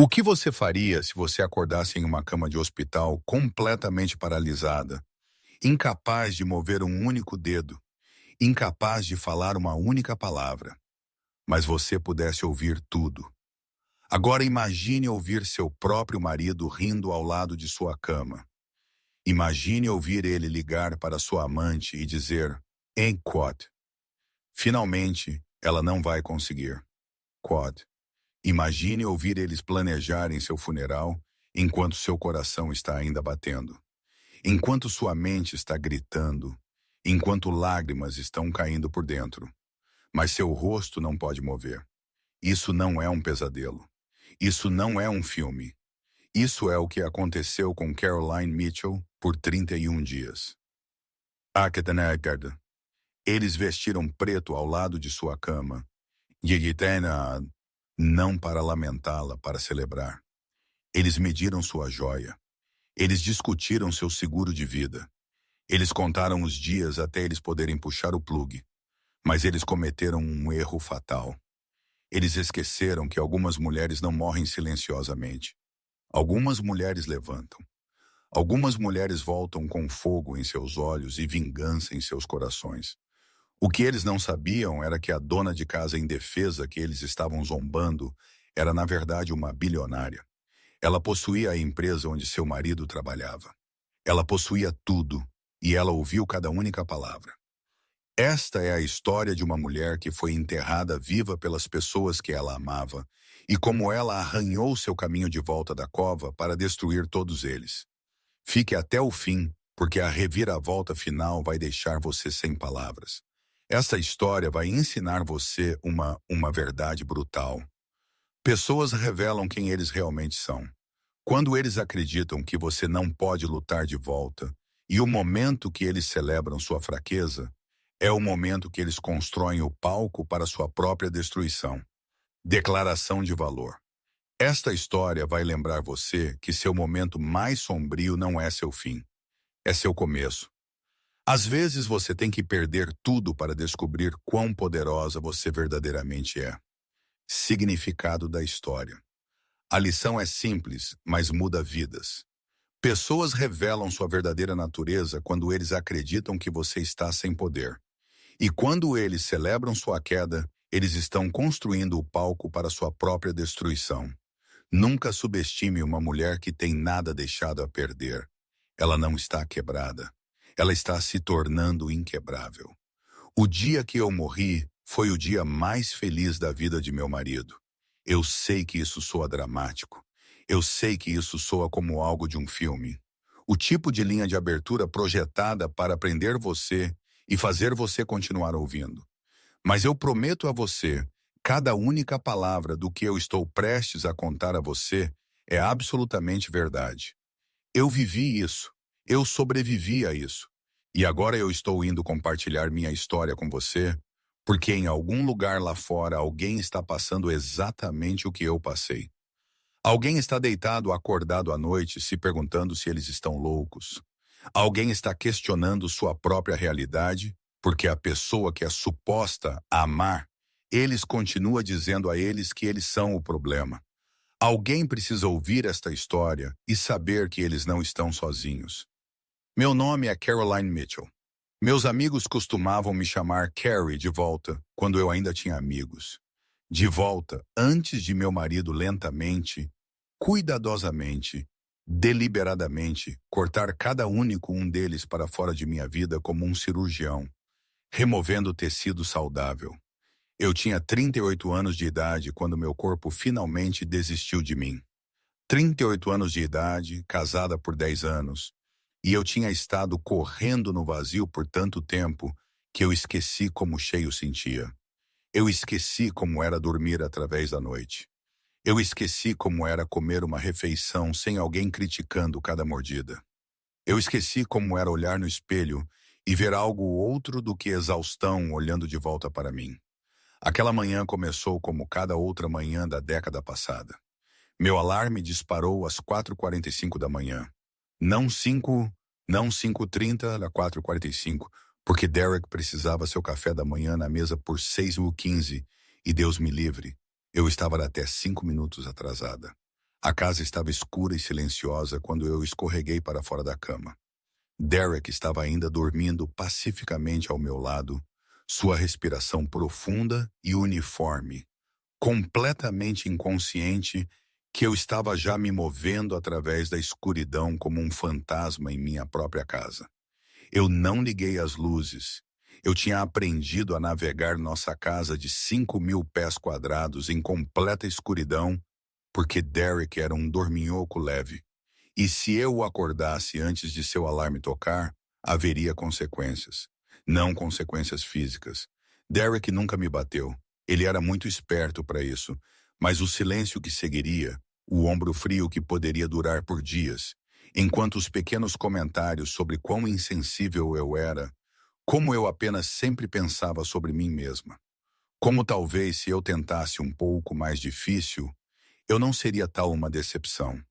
O que você faria se você acordasse em uma cama de hospital completamente paralisada, incapaz de mover um único dedo, incapaz de falar uma única palavra, mas você pudesse ouvir tudo? Agora imagine ouvir seu próprio marido rindo ao lado de sua cama. Imagine ouvir ele ligar para sua amante e dizer, "Hein, Quad?" Finalmente, ela não vai conseguir. Quad. Imagine ouvir eles planejarem seu funeral enquanto seu coração está ainda batendo, enquanto sua mente está gritando, enquanto lágrimas estão caindo por dentro, mas seu rosto não pode mover. Isso não é um pesadelo. Isso não é um filme. Isso é o que aconteceu com Caroline Mitchell por 31 dias. Eles vestiram preto ao lado de sua cama. Não para lamentá-la, para celebrar. Eles mediram sua joia. Eles discutiram seu seguro de vida. Eles contaram os dias até eles poderem puxar o plugue. Mas eles cometeram um erro fatal. Eles esqueceram que algumas mulheres não morrem silenciosamente. Algumas mulheres levantam. Algumas mulheres voltam com fogo em seus olhos e vingança em seus corações. O que eles não sabiam era que a dona de casa indefesa que eles estavam zombando era, na verdade, uma bilionária. Ela possuía a empresa onde seu marido trabalhava. Ela possuía tudo, e ela ouviu cada única palavra. Esta é a história de uma mulher que foi enterrada viva pelas pessoas que ela amava, e como ela arranhou seu caminho de volta da cova para destruir todos eles. Fique até o fim, porque a reviravolta final vai deixar você sem palavras. Esta história vai ensinar você uma verdade brutal. Pessoas revelam quem eles realmente são. Quando eles acreditam que você não pode lutar de volta, e o momento que eles celebram sua fraqueza, é o momento que eles constroem o palco para sua própria destruição. Declaração de valor. Esta história vai lembrar você que seu momento mais sombrio não é seu fim, é seu começo. Às vezes você tem que perder tudo para descobrir quão poderosa você verdadeiramente é. Significado da história. A lição é simples, mas muda vidas. Pessoas revelam sua verdadeira natureza quando eles acreditam que você está sem poder. E quando eles celebram sua queda, eles estão construindo o palco para sua própria destruição. Nunca subestime uma mulher que tem nada deixado a perder. Ela não está quebrada. Ela está se tornando inquebrável. O dia que eu morri foi o dia mais feliz da vida de meu marido. Eu sei que isso soa dramático. Eu sei que isso soa como algo de um filme. O tipo de linha de abertura projetada para prender você e fazer você continuar ouvindo. Mas eu prometo a você, cada única palavra do que eu estou prestes a contar a você é absolutamente verdade. Eu vivi isso. Eu sobrevivi a isso. E agora eu estou indo compartilhar minha história com você, porque em algum lugar lá fora alguém está passando exatamente o que eu passei. Alguém está deitado acordado à noite se perguntando se eles estão loucos. Alguém está questionando sua própria realidade, porque a pessoa que é suposta a amar, eles continua dizendo a eles que eles são o problema. Alguém precisa ouvir esta história e saber que eles não estão sozinhos. Meu nome é Caroline Mitchell. Meus amigos costumavam me chamar Carrie de volta, quando eu ainda tinha amigos. De volta, antes de meu marido lentamente, cuidadosamente, deliberadamente, cortar cada único um deles para fora de minha vida como um cirurgião, removendo o tecido saudável. Eu tinha 38 anos de idade quando meu corpo finalmente desistiu de mim. 38 anos de idade, casada por 10 anos, e eu tinha estado correndo no vazio por tanto tempo que eu esqueci como cheio sentia. Eu esqueci como era dormir através da noite. Eu esqueci como era comer uma refeição sem alguém criticando cada mordida. Eu esqueci como era olhar no espelho e ver algo outro do que exaustão olhando de volta para mim. Aquela manhã começou como cada outra manhã da década passada. Meu alarme disparou às 4h45 da manhã. Não 5h30, 4h45, porque Derek precisava seu café da manhã na mesa por 6h15, e Deus me livre, eu estava até 5 minutos atrasada. A casa estava escura e silenciosa quando eu escorreguei para fora da cama. Derek estava ainda dormindo pacificamente ao meu lado, sua respiração profunda e uniforme, completamente inconsciente que eu estava já me movendo através da escuridão como um fantasma em minha própria casa. Eu não liguei as luzes. Eu tinha aprendido a navegar nossa casa de 5.000 pés quadrados em completa escuridão, porque Derek era um dorminhoco leve. E se eu o acordasse antes de seu alarme tocar, haveria consequências. Não consequências físicas. Derek nunca me bateu. Ele era muito esperto para isso. Mas o silêncio que seguiria, o ombro frio que poderia durar por dias, enquanto os pequenos comentários sobre quão insensível eu era, como eu apenas sempre pensava sobre mim mesma. Como talvez se eu tentasse um pouco mais difícil, eu não seria tal uma decepção.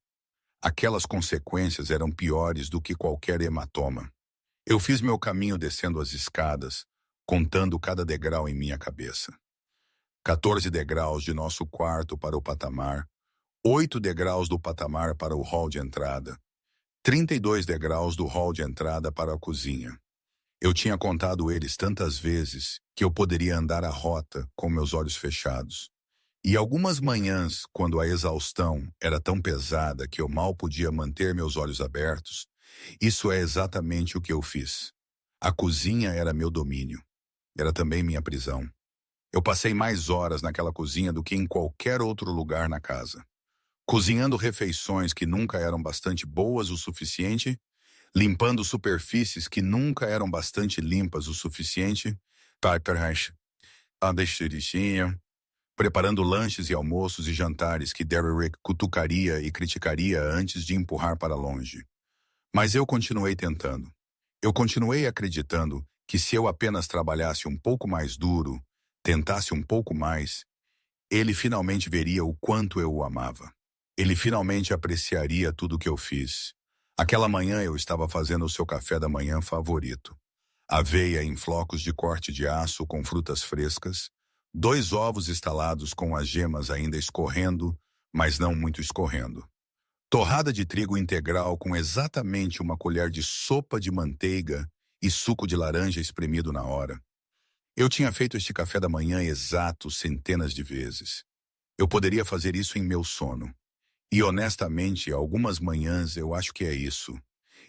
Aquelas consequências eram piores do que qualquer hematoma. Eu fiz meu caminho descendo as escadas, contando cada degrau em minha cabeça. 14 degraus de nosso quarto para o patamar, 8 degraus do patamar para o hall de entrada, 32 degraus do hall de entrada para a cozinha. Eu tinha contado eles tantas vezes que eu poderia andar a rota com meus olhos fechados. E algumas manhãs, quando a exaustão era tão pesada que eu mal podia manter meus olhos abertos, isso é exatamente o que eu fiz. A cozinha era meu domínio. Era também minha prisão. Eu passei mais horas naquela cozinha do que em qualquer outro lugar na casa. Cozinhando refeições que nunca eram bastante boas o suficiente, limpando superfícies que nunca eram bastante limpas o suficiente, preparando lanches e almoços e jantares que Derek cutucaria e criticaria antes de empurrar para longe. Mas eu continuei tentando. Eu continuei acreditando que se eu apenas trabalhasse um pouco mais duro, tentasse um pouco mais, ele finalmente veria o quanto eu o amava. Ele finalmente apreciaria tudo o que eu fiz. Aquela manhã eu estava fazendo o seu café da manhã favorito. Aveia em flocos de corte de aço com frutas frescas, 2 ovos estalados com as gemas ainda escorrendo, mas não muito escorrendo. Torrada de trigo integral com exatamente uma colher de sopa de manteiga e suco de laranja espremido na hora. Eu tinha feito este café da manhã exato centenas de vezes. Eu poderia fazer isso em meu sono. E honestamente, algumas manhãs eu acho que é isso.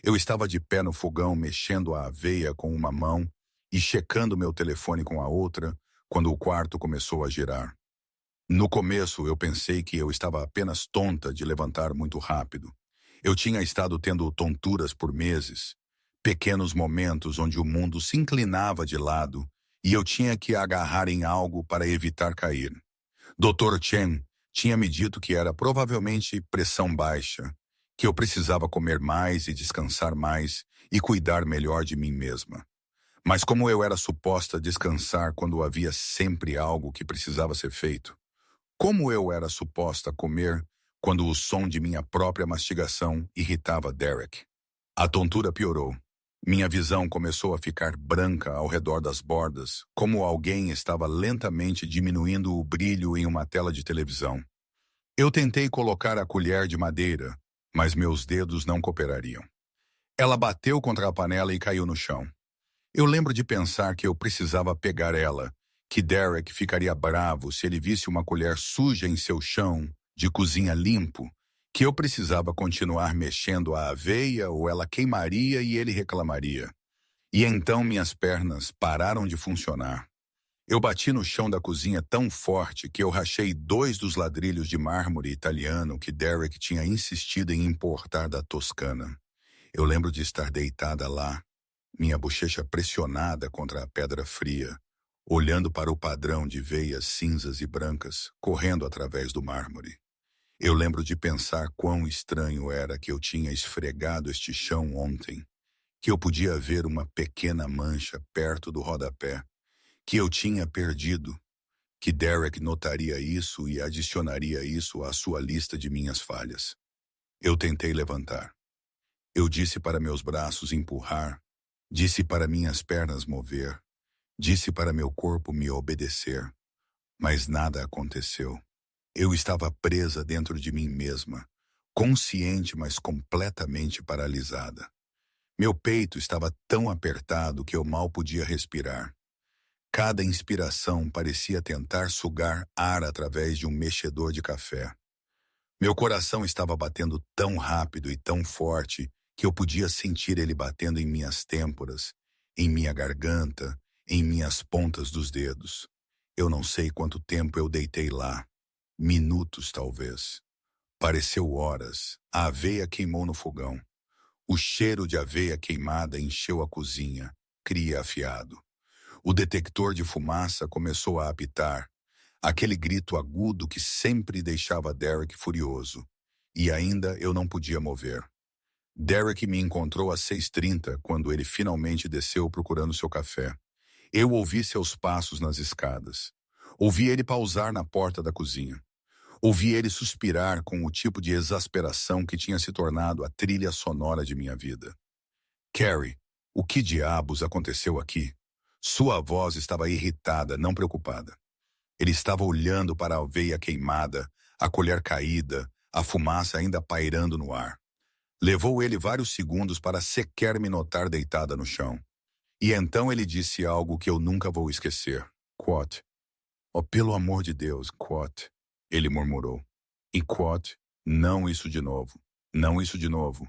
Eu estava de pé no fogão mexendo a aveia com uma mão e checando meu telefone com a outra quando o quarto começou a girar. No começo eu pensei que eu estava apenas tonta de levantar muito rápido. Eu tinha estado tendo tonturas por meses, pequenos momentos onde o mundo se inclinava de lado e eu tinha que agarrar em algo para evitar cair. Dr. Chen tinha me dito que era provavelmente pressão baixa, que eu precisava comer mais e descansar mais e cuidar melhor de mim mesma. Mas como eu era suposta descansar quando havia sempre algo que precisava ser feito? Como eu era suposta comer quando o som de minha própria mastigação irritava Derek? A tontura piorou. Minha visão começou a ficar branca ao redor das bordas, como alguém estava lentamente diminuindo o brilho em uma tela de televisão. Eu tentei colocar a colher de madeira, mas meus dedos não cooperariam. Ela bateu contra a panela e caiu no chão. Eu lembro de pensar que eu precisava pegar ela, que Derek ficaria bravo se ele visse uma colher suja em seu chão de cozinha limpo, que eu precisava continuar mexendo a aveia ou ela queimaria e ele reclamaria. E então minhas pernas pararam de funcionar. Eu bati no chão da cozinha tão forte que eu rachei 2 dos ladrilhos de mármore italiano que Derek tinha insistido em importar da Toscana. Eu lembro de estar deitada lá, minha bochecha pressionada contra a pedra fria, olhando para o padrão de veias cinzas e brancas correndo através do mármore. Eu lembro de pensar quão estranho era que eu tinha esfregado este chão ontem, que eu podia ver uma pequena mancha perto do rodapé, que eu tinha perdido, que Derek notaria isso e adicionaria isso à sua lista de minhas falhas. Eu tentei levantar. Eu disse para meus braços empurrar, disse para minhas pernas mover, disse para meu corpo me obedecer, mas nada aconteceu. Eu estava presa dentro de mim mesma, consciente, mas completamente paralisada. Meu peito estava tão apertado que eu mal podia respirar. Cada inspiração parecia tentar sugar ar através de um mexedor de café. Meu coração estava batendo tão rápido e tão forte que eu podia sentir ele batendo em minhas têmporas, em minha garganta, em minhas pontas dos dedos. Eu não sei quanto tempo eu deitei lá. Minutos, talvez. Pareceu horas. A aveia queimou no fogão. O cheiro de aveia queimada encheu a cozinha, cria afiado. O detector de fumaça começou a apitar, aquele grito agudo que sempre deixava Derek furioso. E ainda eu não podia mover. Derek me encontrou às 6h30, quando ele finalmente desceu procurando seu café. Eu ouvi seus passos nas escadas. Ouvi ele pausar na porta da cozinha. Ouvi ele suspirar com o tipo de exasperação que tinha se tornado a trilha sonora de minha vida. Carrie, o que diabos aconteceu aqui? Sua voz estava irritada, não preocupada. Ele estava olhando para a aveia queimada, a colher caída, a fumaça ainda pairando no ar. Levou ele vários segundos para sequer me notar deitada no chão. E então ele disse algo que eu nunca vou esquecer. Quote. Oh, pelo amor de Deus, quote. Ele murmurou. E quote, não isso de novo. Não isso de novo.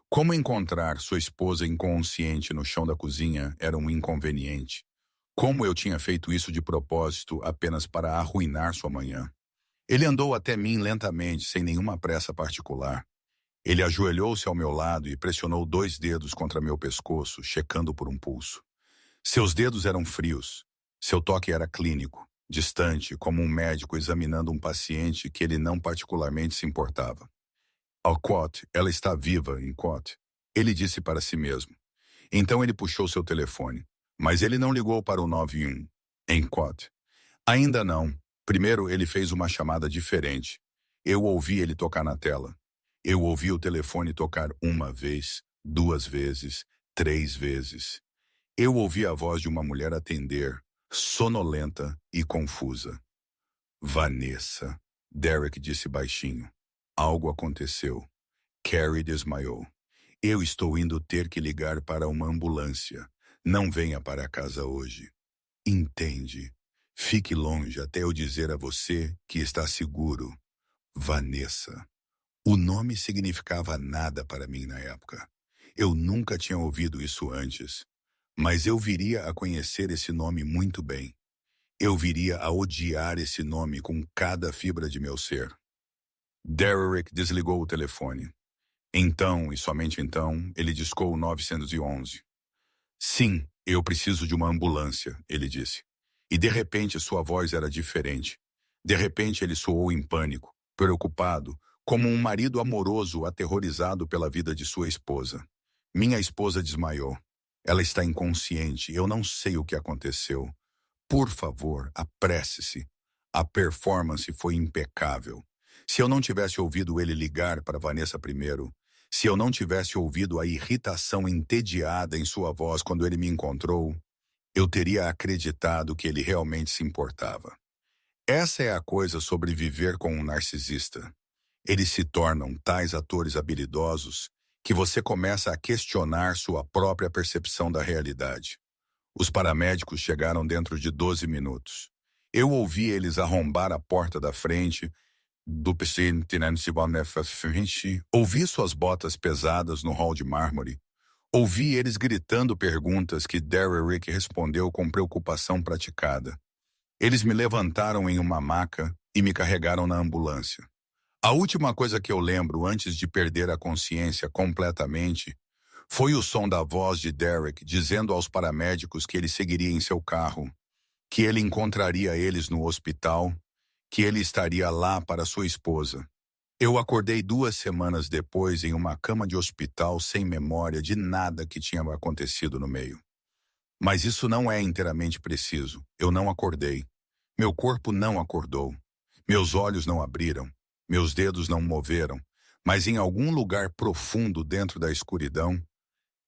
Como encontrar sua esposa inconsciente no chão da cozinha era um inconveniente. Como eu tinha feito isso de propósito apenas para arruinar sua manhã. Ele andou até mim lentamente, sem nenhuma pressa particular. Ele ajoelhou-se ao meu lado e pressionou 2 dedos contra meu pescoço, checando por um pulso. Seus dedos eram frios. Seu toque era clínico, distante, como um médico examinando um paciente que ele não particularmente se importava. Ao quote, ela está viva, em quote. Ele disse para si mesmo. Então ele puxou seu telefone, mas ele não ligou para o 91, em quote. Ainda não. Primeiro ele fez uma chamada diferente. Eu ouvi ele tocar na tela. Eu ouvi o telefone tocar 1 vez, 2 vezes, 3 vezes. Eu ouvi a voz de uma mulher atender, sonolenta e confusa. Vanessa, Derek disse baixinho. Algo aconteceu. Carrie desmaiou. Eu estou indo ter que ligar para uma ambulância. Não venha para casa hoje. Entende? Fique longe até eu dizer a você que está seguro. Vanessa. O nome significava nada para mim na época. Eu nunca tinha ouvido isso antes. Mas eu viria a conhecer esse nome muito bem. Eu viria a odiar esse nome com cada fibra de meu ser. Derek desligou o telefone. Então, e somente então, ele discou o 911. Sim, eu preciso de uma ambulância, ele disse. E de repente sua voz era diferente. De repente ele soou em pânico, preocupado, como um marido amoroso aterrorizado pela vida de sua esposa. Minha esposa desmaiou. Ela está inconsciente, eu não sei o que aconteceu. Por favor, apresse-se. A performance foi impecável. Se eu não tivesse ouvido ele ligar para Vanessa primeiro, se eu não tivesse ouvido a irritação entediada em sua voz quando ele me encontrou, eu teria acreditado que ele realmente se importava. Essa é a coisa sobre viver com um narcisista. Eles se tornam tais atores habilidosos que você começa a questionar sua própria percepção da realidade. Os paramédicos chegaram dentro de 12 minutos. Eu ouvi eles arrombar a porta da frente do paciente, ouvi suas botas pesadas no hall de mármore. Ouvi eles gritando perguntas que Derek respondeu com preocupação praticada. Eles me levantaram em uma maca e me carregaram na ambulância. A última coisa que eu lembro antes de perder a consciência completamente foi o som da voz de Derek dizendo aos paramédicos que ele seguiria em seu carro, que ele encontraria eles no hospital, que ele estaria lá para sua esposa. Eu acordei 2 semanas depois em uma cama de hospital sem memória de nada que tinha acontecido no meio. Mas isso não é inteiramente preciso. Eu não acordei. Meu corpo não acordou. Meus olhos não abriram. Meus dedos não moveram. Mas em algum lugar profundo dentro da escuridão,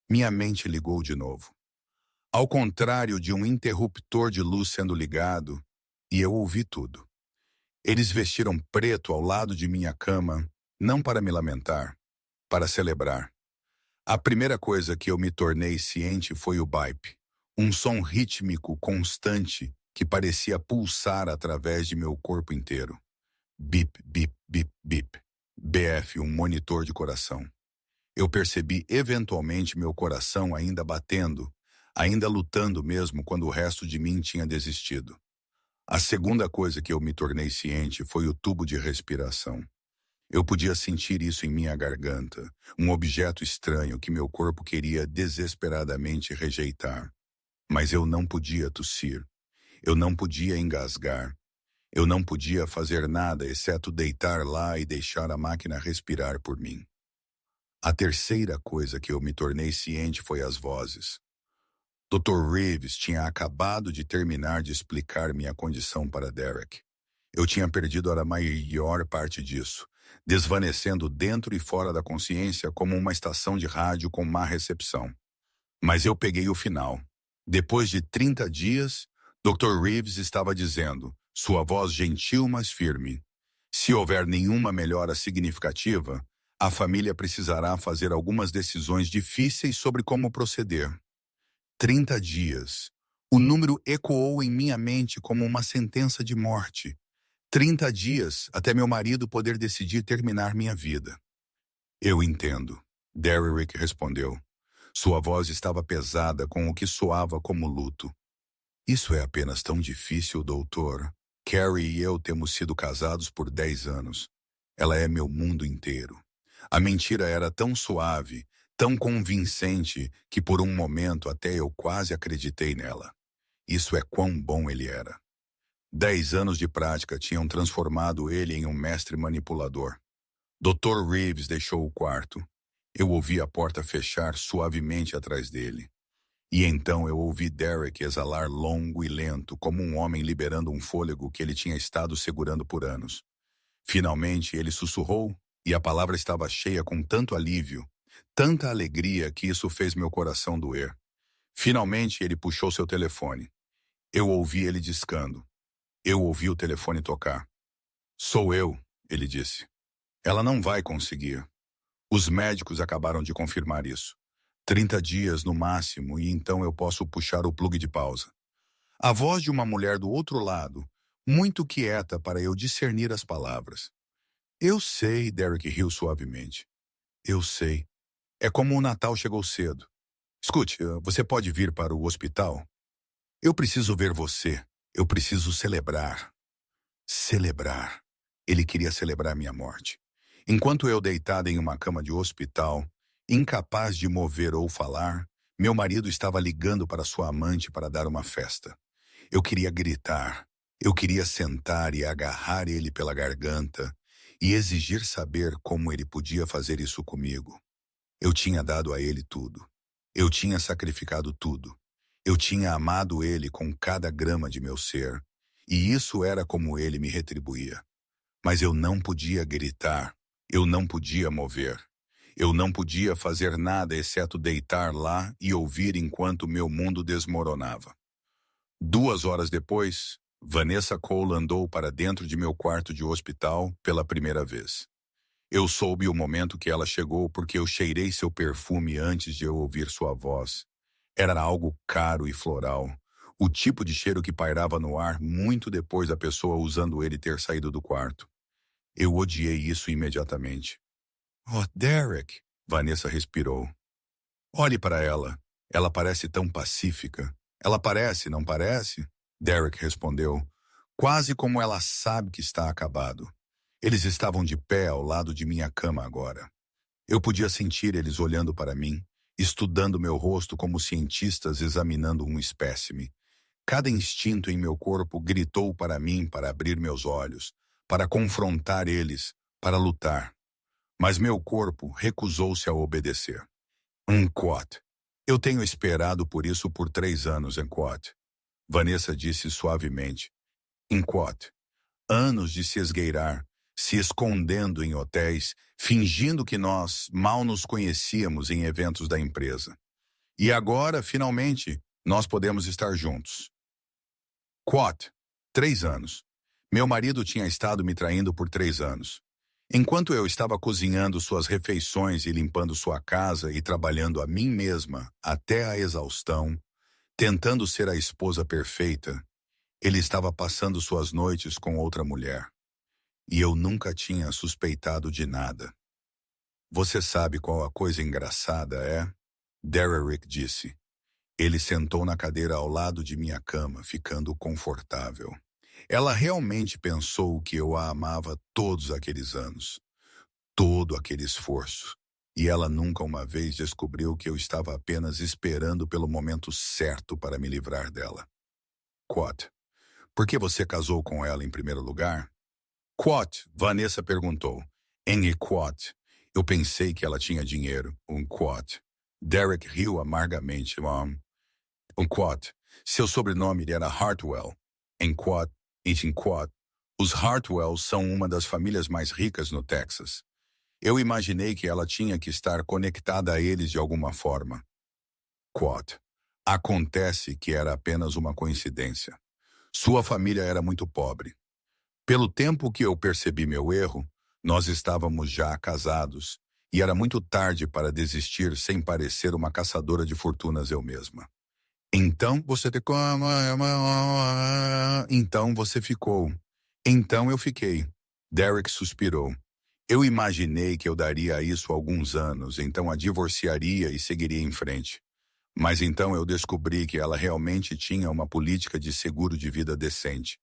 minha mente ligou de novo. Ao contrário de um interruptor de luz sendo ligado, e eu ouvi tudo. Eles vestiram preto ao lado de minha cama, Não para me lamentar, para celebrar. A primeira coisa que eu me tornei ciente foi o BIPE, um som rítmico constante que parecia pulsar através de meu corpo inteiro. Bip, bip, bip, bip. BF, um monitor de coração. Eu percebi eventualmente meu coração ainda batendo, ainda lutando mesmo quando o resto de mim tinha desistido. A segunda coisa que eu me tornei ciente foi o tubo de respiração. Eu podia sentir isso em minha garganta, um objeto estranho que meu corpo queria desesperadamente rejeitar. Mas eu não podia tossir, eu não podia engasgar, eu não podia fazer nada exceto deitar lá e deixar a máquina respirar por mim. A terceira coisa que eu me tornei ciente foi as vozes. Dr. Reeves tinha acabado de terminar de explicar minha condição para Derek. Eu tinha perdido a maior parte disso, desvanecendo dentro e fora da consciência como uma estação de rádio com má recepção. Mas eu peguei o final. Depois de 30 dias, Dr. Reeves estava dizendo, sua voz gentil mas firme: se houver nenhuma melhora significativa, a família precisará fazer algumas decisões difíceis sobre como proceder. 30 dias. O número ecoou em minha mente como uma sentença de morte. 30 dias até meu marido poder decidir terminar minha vida. Eu entendo, Derek respondeu. Sua voz estava pesada com o que soava como luto. Isso é apenas tão difícil, doutor. Carrie e eu temos sido casados por 10 anos. Ela é meu mundo inteiro. A mentira era tão suave, tão convincente, que por um momento até eu quase acreditei nela. Isso é quão bom ele era. 10 anos de prática tinham transformado ele em um mestre manipulador. Dr. Reeves deixou o quarto. Eu ouvi a porta fechar suavemente atrás dele. E então eu ouvi Derek exalar longo e lento, como um homem liberando um fôlego que ele tinha estado segurando por anos. Finalmente ele sussurrou, e a palavra estava cheia com tanto alívio, tanta alegria que isso fez meu coração doer. Finalmente ele puxou seu telefone. Eu ouvi ele discando. Eu ouvi o telefone tocar. Sou eu, ele disse. Ela não vai conseguir. Os médicos acabaram de confirmar isso. 30 dias no máximo e então eu posso puxar o plugue de pausa. A voz de uma mulher do outro lado, muito quieta para eu discernir as palavras. Eu sei, Derek riu suavemente. Eu sei. É como o Natal chegou cedo. Escute, você pode vir para o hospital? Eu preciso ver você. Eu preciso celebrar. Celebrar. Ele queria celebrar minha morte. Enquanto eu deitada em uma cama de hospital, incapaz de mover ou falar, meu marido estava ligando para sua amante para dar uma festa. Eu queria gritar. Eu queria sentar e agarrar ele pela garganta e exigir saber como ele podia fazer isso comigo. Eu tinha dado a ele tudo. Eu tinha sacrificado tudo. Eu tinha amado ele com cada grama de meu ser, e isso era como ele me retribuía. Mas eu não podia gritar, eu não podia mover. Eu não podia fazer nada exceto deitar lá e ouvir enquanto meu mundo desmoronava. 2 horas depois, Vanessa Cole andou para dentro de meu quarto de hospital pela primeira vez. Eu soube o momento que ela chegou porque eu cheirei seu perfume antes de eu ouvir sua voz. Era algo caro e floral, o tipo de cheiro que pairava no ar muito depois da pessoa usando ele ter saído do quarto. Eu odiei isso imediatamente. Oh, Derek, Vanessa respirou. Olhe para ela. Ela parece tão pacífica. Ela parece, não parece? Derek respondeu. Quase como ela sabe que está acabado. Eles estavam de pé ao lado de minha cama agora. Eu podia sentir eles olhando para mim, estudando meu rosto como cientistas examinando um espécime. Cada instinto em meu corpo gritou para mim para abrir meus olhos, para confrontar eles, para lutar. Mas meu corpo recusou-se a obedecer. Quot. Eu tenho esperado por isso por 3 anos, Quot. Vanessa disse suavemente. Quot. Anos de se esgueirar, se escondendo em hotéis, fingindo que nós mal nos conhecíamos em eventos da empresa. E agora, finalmente, nós podemos estar juntos. Quot. 3 anos. Meu marido tinha estado me traindo por 3 anos. Enquanto eu estava cozinhando suas refeições e limpando sua casa e trabalhando a mim mesma até a exaustão, tentando ser a esposa perfeita, ele estava passando suas noites com outra mulher. E eu nunca tinha suspeitado de nada. Você sabe qual a coisa engraçada é? Derrick disse. Ele sentou na cadeira ao lado de minha cama, ficando confortável. Ela realmente pensou que eu a amava todos aqueles anos, todo aquele esforço. E ela nunca uma vez descobriu que eu estava apenas esperando pelo momento certo para me livrar dela. Quote, por que você casou com ela em primeiro lugar? Quote, Vanessa perguntou. Em quote, eu pensei que ela tinha dinheiro. Quote. Derrick riu amargamente. Quote, seu sobrenome era Hartwell. Quote, os Hartwells são uma das famílias mais ricas no Texas. Eu imaginei que ela tinha que estar conectada a eles de alguma forma. Quote, acontece que era apenas uma coincidência. Sua família era muito pobre. Pelo tempo que eu percebi meu erro, nós estávamos já casados, e era muito tarde para desistir sem parecer uma caçadora de fortunas eu mesma. Então você Então você ficou. Então eu fiquei. Derrick suspirou. Eu imaginei que eu daria a isso alguns anos, então a divorciaria e seguiria em frente. Mas então eu descobri que ela realmente tinha uma política de seguro de vida decente.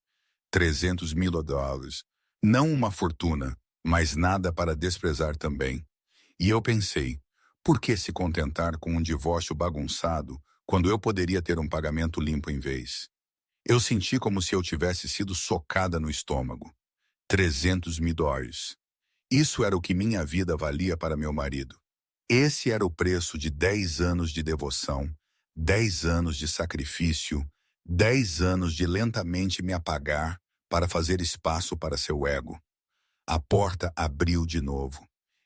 $300.000. Não uma fortuna, mas nada para desprezar também. E eu pensei, por que se contentar com um divórcio bagunçado quando eu poderia ter um pagamento limpo em vez? Eu senti como se eu tivesse sido socada no estômago. $300.000. Isso era o que minha vida valia para meu marido. Esse era o preço de 10 anos de devoção, 10 anos de sacrifício, 10 anos de lentamente me apagar para fazer espaço para seu ego. A porta abriu de novo.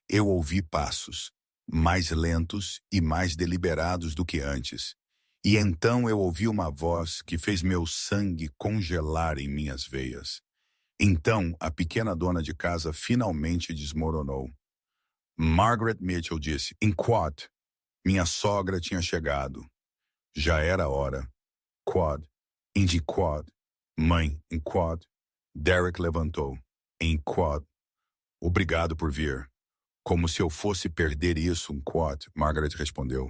Eu ouvi passos, mais lentos e mais deliberados do que antes. E então eu ouvi uma voz que fez meu sangue congelar em minhas veias. Então a pequena dona de casa finalmente desmoronou. Margaret Mitchell disse, Quad. Minha sogra tinha chegado. Já era hora. Quad. Quad. Mãe, Quad. Derrick levantou. Quad. Obrigado por vir. Como se eu fosse perder isso, Quad, Margaret respondeu.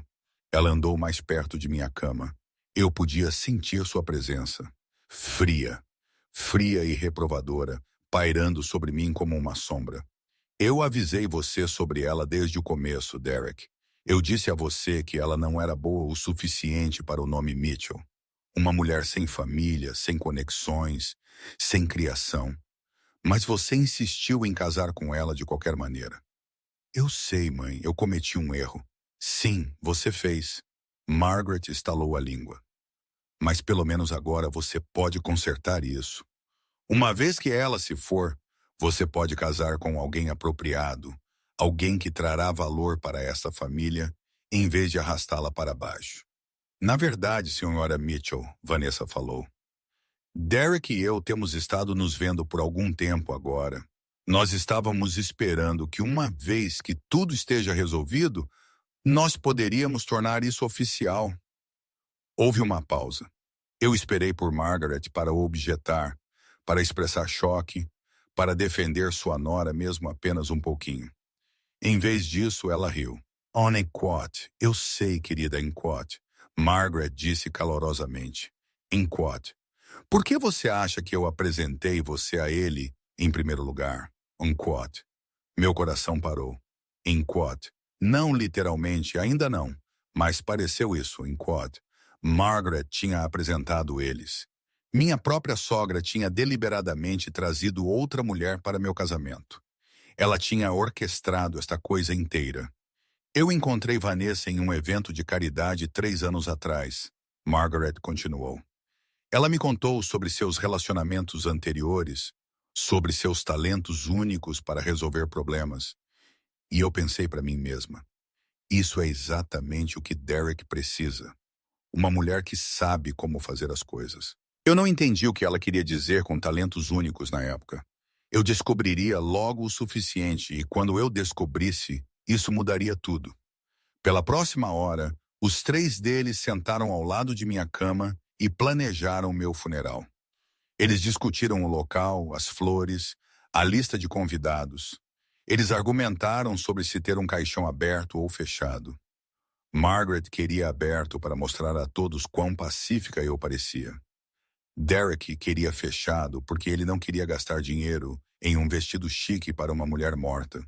Ela andou mais perto de minha cama. Eu podia sentir sua presença. Fria. Fria e reprovadora, pairando sobre mim como uma sombra. Eu avisei você sobre ela desde o começo, Derrick. Eu disse a você que ela não era boa o suficiente para o nome Mitchell. Uma mulher sem família, sem conexões, sem criação. Mas você insistiu em casar com ela de qualquer maneira. Eu sei, mãe, eu cometi um erro. Sim, você fez. Margaret estalou a língua. Mas pelo menos agora você pode consertar isso. Uma vez que ela se for, você pode casar com alguém apropriado, alguém que trará valor para essa família, em vez de arrastá-la para baixo. Na verdade, senhora Mitchell, Vanessa falou. Derrick e eu temos estado nos vendo por algum tempo agora. Nós estávamos esperando que uma vez que tudo esteja resolvido, nós poderíamos tornar isso oficial. Houve uma pausa. Eu esperei por Margaret para objetar, para expressar choque, para defender sua nora mesmo apenas um pouquinho. Em vez disso, ela riu. Quad. Eu sei, querida Quad. Margaret disse calorosamente. Quad. Por que você acha que eu apresentei você a ele em primeiro lugar? Quad. Meu coração parou. Quad. Não literalmente, ainda não, mas pareceu isso, Quad. Margaret tinha apresentado eles. Minha própria sogra tinha deliberadamente trazido outra mulher para meu casamento. Ela tinha orquestrado esta coisa inteira. Eu encontrei Vanessa em um evento de caridade 3 anos atrás. Margaret continuou. Ela me contou sobre seus relacionamentos anteriores, sobre seus talentos únicos para resolver problemas. E eu pensei para mim mesma, isso é exatamente o que Derrick precisa. Uma mulher que sabe como fazer as coisas. Eu não entendi o que ela queria dizer com talentos únicos na época. Eu descobriria logo o suficiente e quando eu descobrisse, isso mudaria tudo. Pela próxima hora, os três deles sentaram ao lado de minha cama e planejaram meu funeral. Eles discutiram o local, as flores, a lista de convidados. Eles argumentaram sobre se ter um caixão aberto ou fechado. Margaret queria aberto para mostrar a todos quão pacífica eu parecia. Derek queria fechado porque ele não queria gastar dinheiro em um vestido chique para uma mulher morta.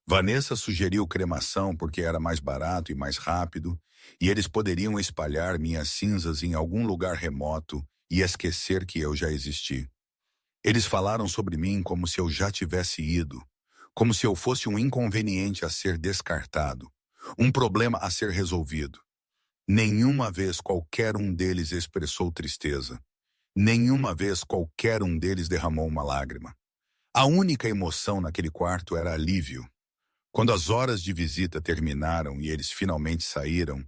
Vanessa sugeriu cremação porque era mais barato e mais rápido, e eles poderiam espalhar minhas cinzas em algum lugar remoto e esquecer que eu já existi. Eles falaram sobre mim como se eu já tivesse ido, como se eu fosse um inconveniente a ser descartado, um problema a ser resolvido. Nenhuma vez qualquer um deles expressou tristeza. Nenhuma vez qualquer um deles derramou uma lágrima. A única emoção naquele quarto era alívio. Quando as horas de visita terminaram e eles finalmente saíram,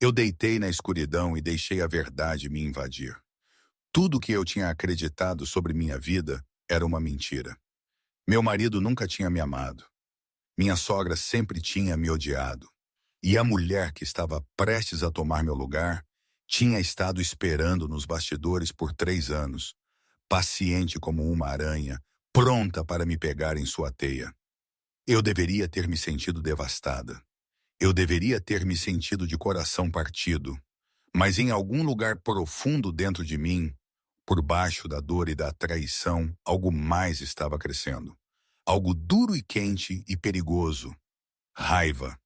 eu deitei na escuridão e deixei a verdade me invadir. Tudo que eu tinha acreditado sobre minha vida era uma mentira. Meu marido nunca tinha me amado. Minha sogra sempre tinha me odiado. E a mulher que estava prestes a tomar meu lugar tinha estado esperando nos bastidores por 3 anos, paciente como uma aranha, pronta para me pegar em sua teia. Eu deveria ter me sentido devastada. Eu deveria ter me sentido de coração partido. Mas em algum lugar profundo dentro de mim, por baixo da dor e da traição, algo mais estava crescendo. Algo duro e quente e perigoso. Raiva.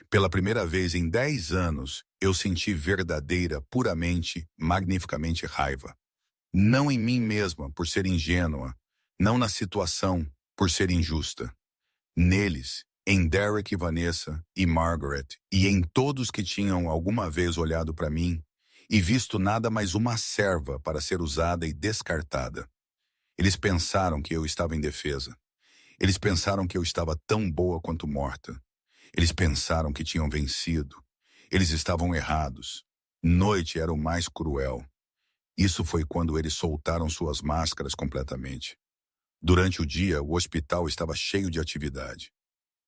Pela primeira vez em 10 anos, eu senti verdadeira, puramente, magnificamente raiva. Não em mim mesma, por ser ingênua. Não na situação, por ser injusta. Neles, em Derek e Vanessa e Margaret, e em todos que tinham alguma vez olhado para mim e visto nada mais uma serva para ser usada e descartada. Eles pensaram que eu estava indefesa. Eles pensaram que eu estava tão boa quanto morta. Eles pensaram que tinham vencido. Eles estavam errados. Noite era o mais cruel. Isso foi quando eles soltaram suas máscaras completamente. Durante o dia, o hospital estava cheio de atividade.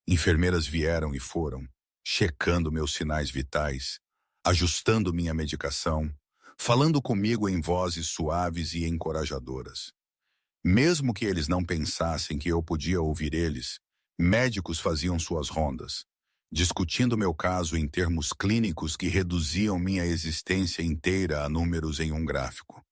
Enfermeiras vieram e foram, checando meus sinais vitais, ajustando minha medicação, falando comigo em vozes suaves e encorajadoras. Mesmo que eles não pensassem que eu podia ouvir eles, médicos faziam suas rondas, discutindo meu caso em termos clínicos que reduziam minha existência inteira a números em um gráfico.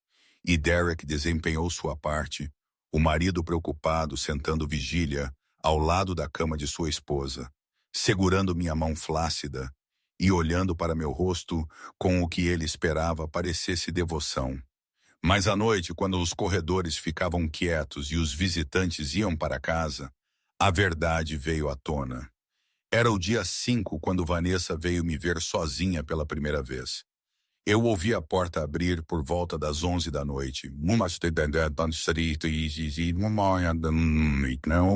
E Derek desempenhou sua parte, o marido preocupado sentando vigília ao lado da cama de sua esposa, segurando minha mão flácida e olhando para meu rosto com o que ele esperava parecesse devoção. Mas à noite, quando os corredores ficavam quietos e os visitantes iam para casa, a verdade veio à tona. Era o dia 5 quando Vanessa veio me ver sozinha pela primeira vez. Eu ouvi a porta abrir por volta das 11 da noite,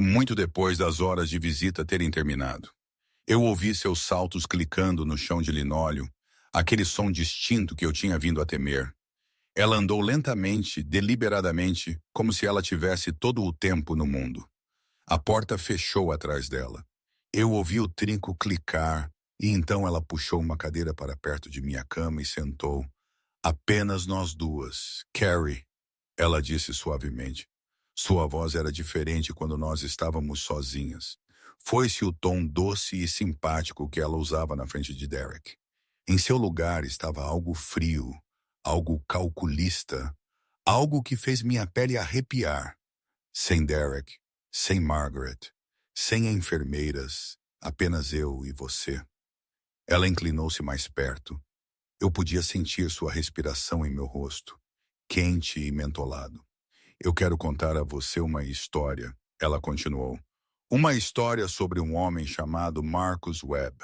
muito depois das horas de visita terem terminado. Eu ouvi seus saltos clicando no chão de linóleo, aquele som distinto que eu tinha vindo a temer. Ela andou lentamente, deliberadamente, como se ela tivesse todo o tempo no mundo. A porta fechou atrás dela. Eu ouvi o trinco clicar, e então ela puxou uma cadeira para perto de minha cama e sentou. Apenas nós duas. Carrie, ela disse suavemente. Sua voz era diferente quando nós estávamos sozinhas. Foi-se o tom doce e simpático que ela usava na frente de Derek. Em seu lugar estava algo frio, algo calculista, algo que fez minha pele arrepiar. Sem Derek, sem Margaret, sem enfermeiras, apenas eu e você. Ela inclinou-se mais perto. Eu podia sentir sua respiração em meu rosto, quente e mentolado. Eu quero contar a você uma história, ela continuou. Uma história sobre um homem chamado Marcus Webb.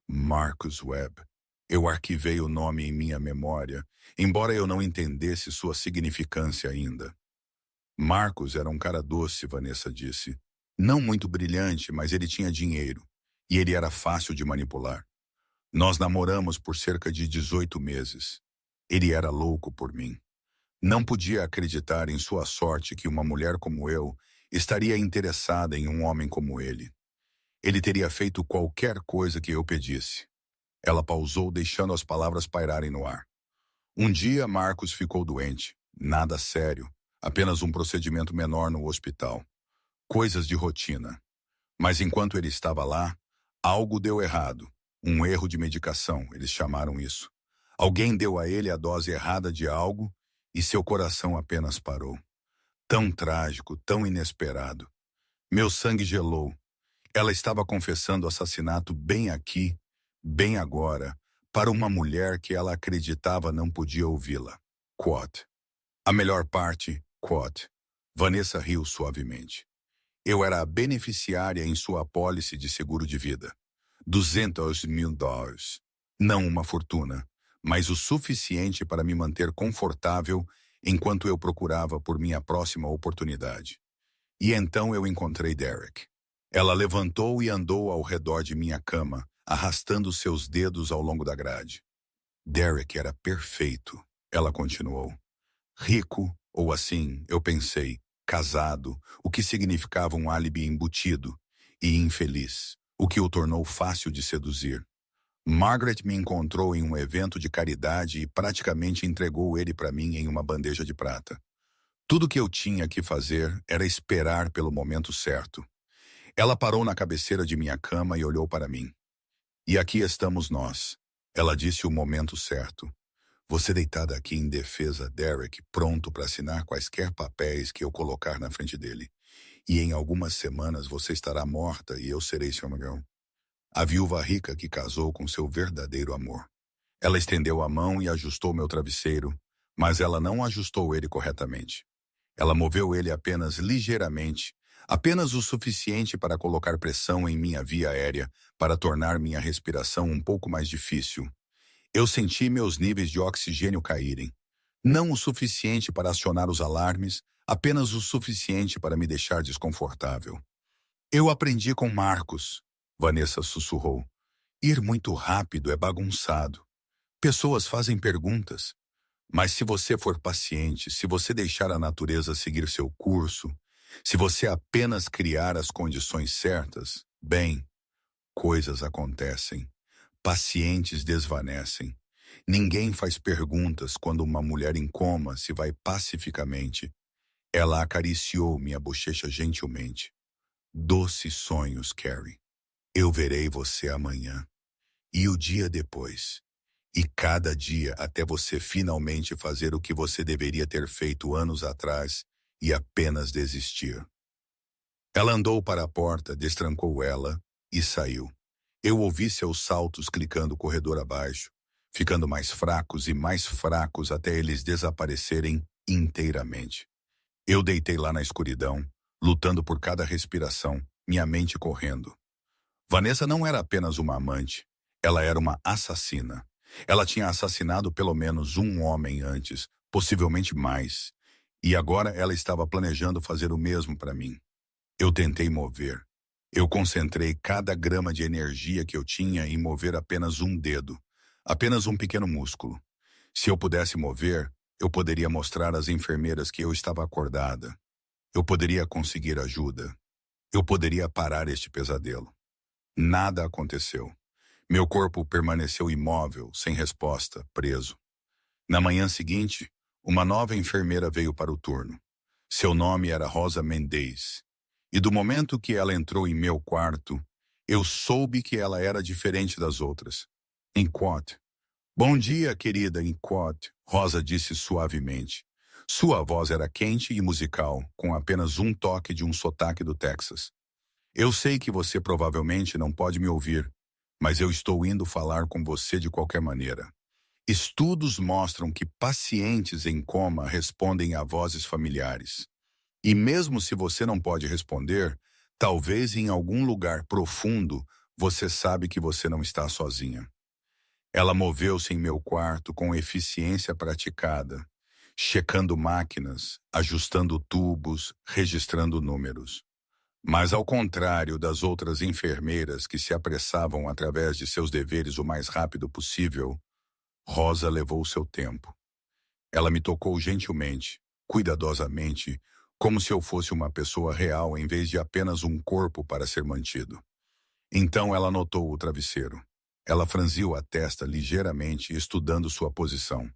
Marcus Webb. Eu arquivei o nome em minha memória, embora eu não entendesse sua significância ainda. Marcus era um cara doce, Vanessa disse. Não muito brilhante, mas ele tinha dinheiro. E ele era fácil de manipular. Nós namoramos por cerca de 18 meses. Ele era louco por mim. Não podia acreditar em sua sorte que uma mulher como eu estaria interessada em um homem como ele. Ele teria feito qualquer coisa que eu pedisse. Ela pausou, deixando as palavras pairarem no ar. Um dia, Marcos ficou doente. Nada sério, apenas um procedimento menor no hospital. Coisas de rotina. Mas enquanto ele estava lá, algo deu errado. Um erro de medicação, eles chamaram isso. Alguém deu a ele a dose errada de algo e seu coração apenas parou. Tão trágico, tão inesperado. Meu sangue gelou. Ela estava confessando o assassinato bem aqui, bem agora, para uma mulher que ela acreditava não podia ouvi-la. Quote. A melhor parte, quote. Vanessa riu suavemente. Eu era a beneficiária em sua apólice de seguro de vida. $200.000. Não uma fortuna, mas o suficiente para me manter confortável enquanto eu procurava por minha próxima oportunidade. E então eu encontrei Derek. Ela levantou e andou ao redor de minha cama, arrastando seus dedos ao longo da grade. Derek era perfeito, ela continuou. Rico, ou assim, eu pensei, casado, o que significava um álibi embutido, e infeliz, o que o tornou fácil de seduzir. Margaret me encontrou em um evento de caridade e praticamente entregou ele para mim em uma bandeja de prata. Tudo que eu tinha que fazer era esperar pelo momento certo. Ela parou na cabeceira de minha cama e olhou para mim. E aqui estamos nós. Ela disse o momento certo. Você deitada aqui em defesa, Derek, pronto para assinar quaisquer papéis que eu colocar na frente dele. E em algumas semanas você estará morta e eu serei seu amigão. A viúva rica que casou com seu verdadeiro amor. Ela estendeu a mão e ajustou meu travesseiro, mas ela não ajustou ele corretamente. Ela moveu ele apenas ligeiramente, apenas o suficiente para colocar pressão em minha via aérea, para tornar minha respiração um pouco mais difícil. Eu senti meus níveis de oxigênio caírem. Não o suficiente para acionar os alarmes, apenas o suficiente para me deixar desconfortável. Eu aprendi com Marcos, Vanessa sussurrou. Ir muito rápido é bagunçado. Pessoas fazem perguntas. Mas se você for paciente, se você deixar a natureza seguir seu curso, se você apenas criar as condições certas, bem, coisas acontecem. Pacientes desvanecem. Ninguém faz perguntas quando uma mulher em coma se vai pacificamente. Ela acariciou minha bochecha gentilmente. Doces sonhos, Carrie. Eu verei você amanhã. E o dia depois. E cada dia até você finalmente fazer o que você deveria ter feito anos atrás e apenas desistir. Ela andou para a porta, destrancou ela e saiu. Eu ouvi seus saltos clicando o corredor abaixo, ficando mais fracos e mais fracos até eles desaparecerem inteiramente. Eu deitei lá na escuridão, lutando por cada respiração, minha mente correndo. Vanessa não era apenas uma amante, ela era uma assassina. Ela tinha assassinado pelo menos um homem antes, possivelmente mais, e agora ela estava planejando fazer o mesmo para mim. Eu tentei mover. Eu concentrei cada grama de energia que eu tinha em mover apenas um dedo, apenas um pequeno músculo. Se eu pudesse mover, eu poderia mostrar às enfermeiras que eu estava acordada. Eu poderia conseguir ajuda. Eu poderia parar este pesadelo. Nada aconteceu. Meu corpo permaneceu imóvel, sem resposta, preso. Na manhã seguinte, uma nova enfermeira veio para o turno. Seu nome era Rosa Mendez. E do momento que ela entrou em meu quarto, eu soube que ela era diferente das outras. Enquanto. Bom dia, querida Enquanto, Rosa disse suavemente. Sua voz era quente e musical, com apenas um toque de um sotaque do Texas. Eu sei que você provavelmente não pode me ouvir, mas eu estou indo falar com você de qualquer maneira. Estudos mostram que pacientes em coma respondem a vozes familiares. E mesmo se você não pode responder, talvez em algum lugar profundo você sabe que você não está sozinha. Ela moveu-se em meu quarto com eficiência praticada, checando máquinas, ajustando tubos, registrando números. Mas ao contrário das outras enfermeiras que se apressavam através de seus deveres o mais rápido possível, Rosa levou seu tempo. Ela me tocou gentilmente, cuidadosamente, como se eu fosse uma pessoa real em vez de apenas um corpo para ser mantido. Então ela notou o travesseiro. Ela franziu a testa ligeiramente, estudando sua posição.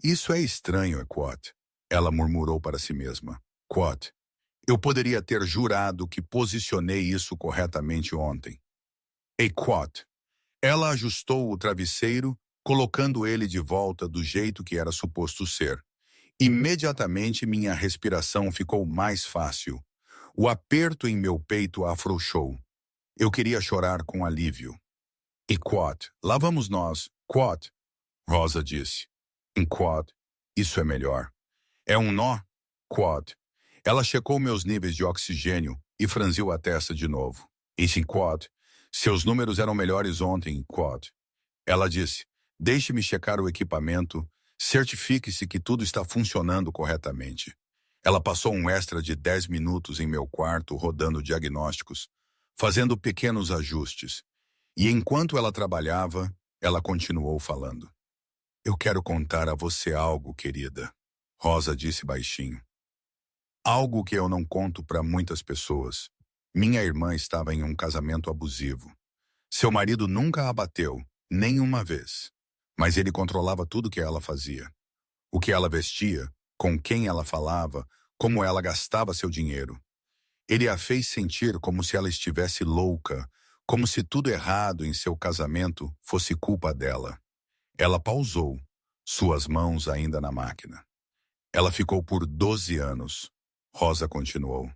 Isso é estranho, Quat. Ela murmurou para si mesma. Quat, eu poderia ter jurado que posicionei isso corretamente ontem. Ei, Quat. Ela ajustou o travesseiro, colocando ele de volta do jeito que era suposto ser. Imediatamente minha respiração ficou mais fácil. O aperto em meu peito afrouxou. Eu queria chorar com alívio. E Quat, lá vamos nós. Quat, Rosa disse. Em Quat, isso é melhor. É um nó? Quat. Ela checou meus níveis de oxigênio e franziu a testa de novo. Isso em Quat. Seus números eram melhores ontem, Quat. Ela disse, deixe-me checar o equipamento, certifique-se que tudo está funcionando corretamente. Ela passou um extra de 10 minutos em meu quarto rodando diagnósticos, fazendo pequenos ajustes. E enquanto ela trabalhava, ela continuou falando. Eu quero contar a você algo, querida. Rosa disse baixinho. Algo que eu não conto para muitas pessoas. Minha irmã estava em um casamento abusivo. Seu marido nunca a bateu, nem uma vez. Mas ele controlava tudo que ela fazia. O que ela vestia, com quem ela falava, como ela gastava seu dinheiro. Ele a fez sentir como se ela estivesse louca, como se tudo errado em seu casamento fosse culpa dela. Ela pausou, suas mãos ainda na máquina. Ela ficou por 12 anos. Rosa continuou.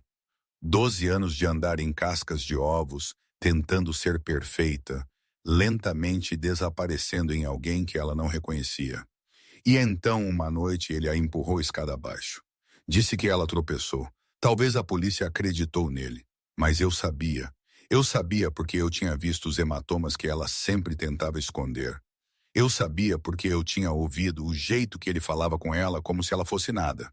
12 anos de andar em cascas de ovos, tentando ser perfeita, lentamente desaparecendo em alguém que ela não reconhecia. E então, uma noite, ele a empurrou escada abaixo. Disse que ela tropeçou. Talvez a polícia acreditou nele. Mas eu sabia. Eu sabia porque eu tinha visto os hematomas que ela sempre tentava esconder. Eu sabia porque eu tinha ouvido o jeito que ele falava com ela como se ela fosse nada.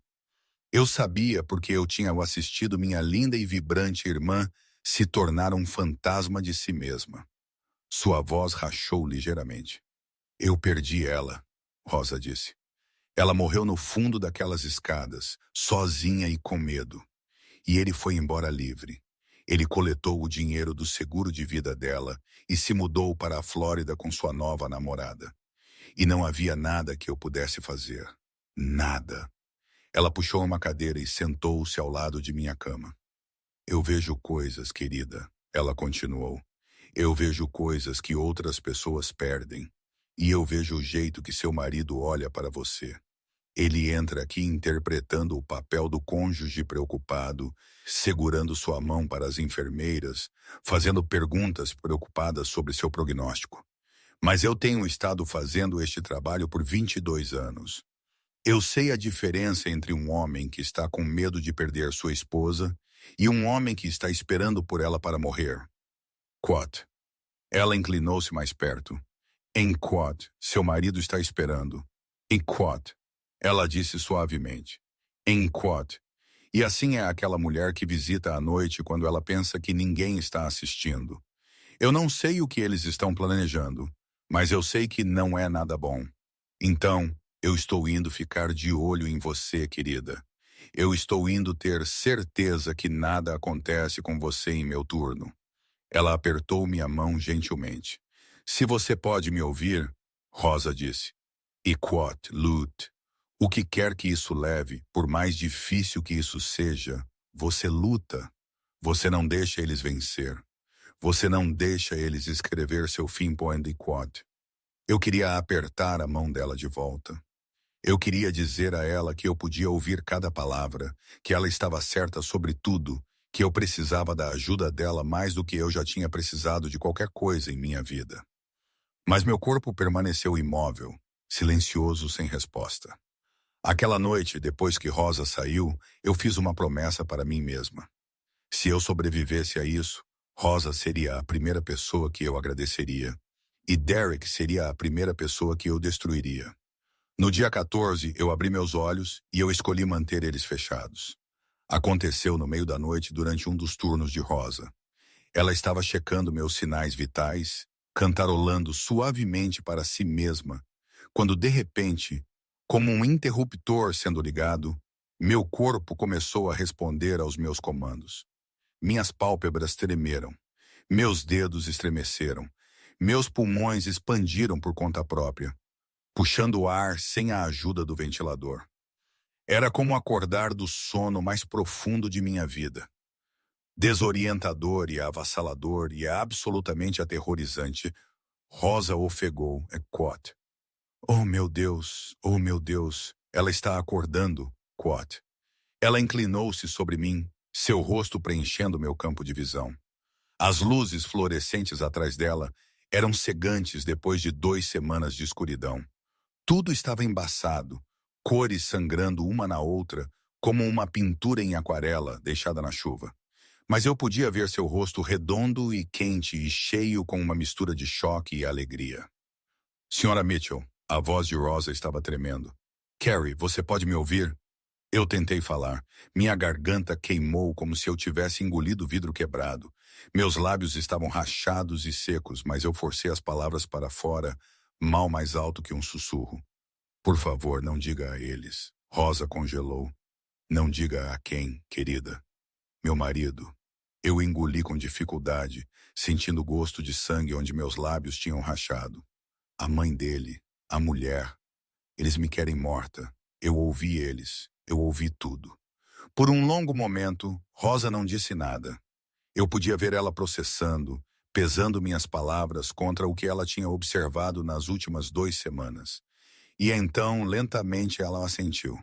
Eu sabia porque eu tinha assistido minha linda e vibrante irmã se tornar um fantasma de si mesma. Sua voz rachou ligeiramente. Eu perdi ela, Rosa disse. Ela morreu no fundo daquelas escadas, sozinha e com medo. E ele foi embora livre. Ele coletou o dinheiro do seguro de vida dela e se mudou para a Flórida com sua nova namorada. E não havia nada que eu pudesse fazer. Nada. Ela puxou uma cadeira e sentou-se ao lado de minha cama. Eu vejo coisas, querida, ela continuou. Eu vejo coisas que outras pessoas perdem. E eu vejo o jeito que seu marido olha para você. Ele entra aqui interpretando o papel do cônjuge preocupado, segurando sua mão para as enfermeiras, fazendo perguntas preocupadas sobre seu prognóstico. Mas eu tenho estado fazendo este trabalho por 22 anos. Eu sei a diferença entre um homem que está com medo de perder sua esposa e um homem que está esperando por ela para morrer. Quat. Ela inclinou-se mais perto. Em Quat, seu marido está esperando. Em Quat. Ela disse suavemente. Em Quat. E assim é aquela mulher que visita à noite quando ela pensa que ninguém está assistindo. Eu não sei o que eles estão planejando, mas eu sei que não é nada bom. Então, eu estou indo ficar de olho em você, querida. Eu estou indo ter certeza que nada acontece com você em meu turno. Ela apertou minha mão gentilmente. Se você pode me ouvir, Rosa disse. E Quat, Lut. O que quer que isso leve, por mais difícil que isso seja, você luta. Você não deixa eles vencer. Você não deixa eles escrever seu fim poendo Quat. Eu queria apertar a mão dela de volta. Eu queria dizer a ela que eu podia ouvir cada palavra, que ela estava certa sobre tudo, que eu precisava da ajuda dela mais do que eu já tinha precisado de qualquer coisa em minha vida. Mas meu corpo permaneceu imóvel, silencioso, sem resposta. Aquela noite, depois que Rosa saiu, eu fiz uma promessa para mim mesma. Se eu sobrevivesse a isso, Rosa seria a primeira pessoa que eu agradeceria, e Derek seria a primeira pessoa que eu destruiria. No dia 14, eu abri meus olhos e eu escolhi manter eles fechados. Aconteceu no meio da noite durante um dos turnos de Rosa. Ela estava checando meus sinais vitais, cantarolando suavemente para si mesma, quando de repente, como um interruptor sendo ligado, Meu corpo começou a responder aos meus comandos. Minhas pálpebras tremeram. Meus dedos estremeceram. Meus pulmões expandiram por conta própria, puxando o ar sem a ajuda do ventilador. Era como acordar do sono mais profundo de minha vida. Desorientador e avassalador e absolutamente aterrorizante, Rosa ofegou. Quote. Oh meu Deus, ela está acordando, Quote. Ela inclinou-se sobre mim, seu rosto preenchendo meu campo de visão. As luzes fluorescentes atrás dela eram cegantes depois de 2 semanas de escuridão. Tudo estava embaçado, cores sangrando uma na outra, como uma pintura em aquarela deixada na chuva. Mas eu podia ver seu rosto redondo e quente e cheio com uma mistura de choque e alegria. Senhora Mitchell, a voz de Rosa estava tremendo. Carrie, você pode me ouvir? Eu tentei falar. Minha garganta queimou como se eu tivesse engolido vidro quebrado. Meus lábios estavam rachados e secos, mas eu forcei as palavras para fora, mal mais alto que um sussurro. Por favor, não diga a eles. Rosa congelou. Não diga a quem, querida. Meu marido. Eu engoli com dificuldade, sentindo o gosto de sangue onde meus lábios tinham rachado. A mãe dele, a mulher. Eles me querem morta. Eu ouvi eles. Eu ouvi tudo. Por um longo momento, Rosa não disse nada. Eu podia ver ela processando, pesando minhas palavras contra o que ela tinha observado nas últimas 2 semanas. E então, lentamente, ela assentiu.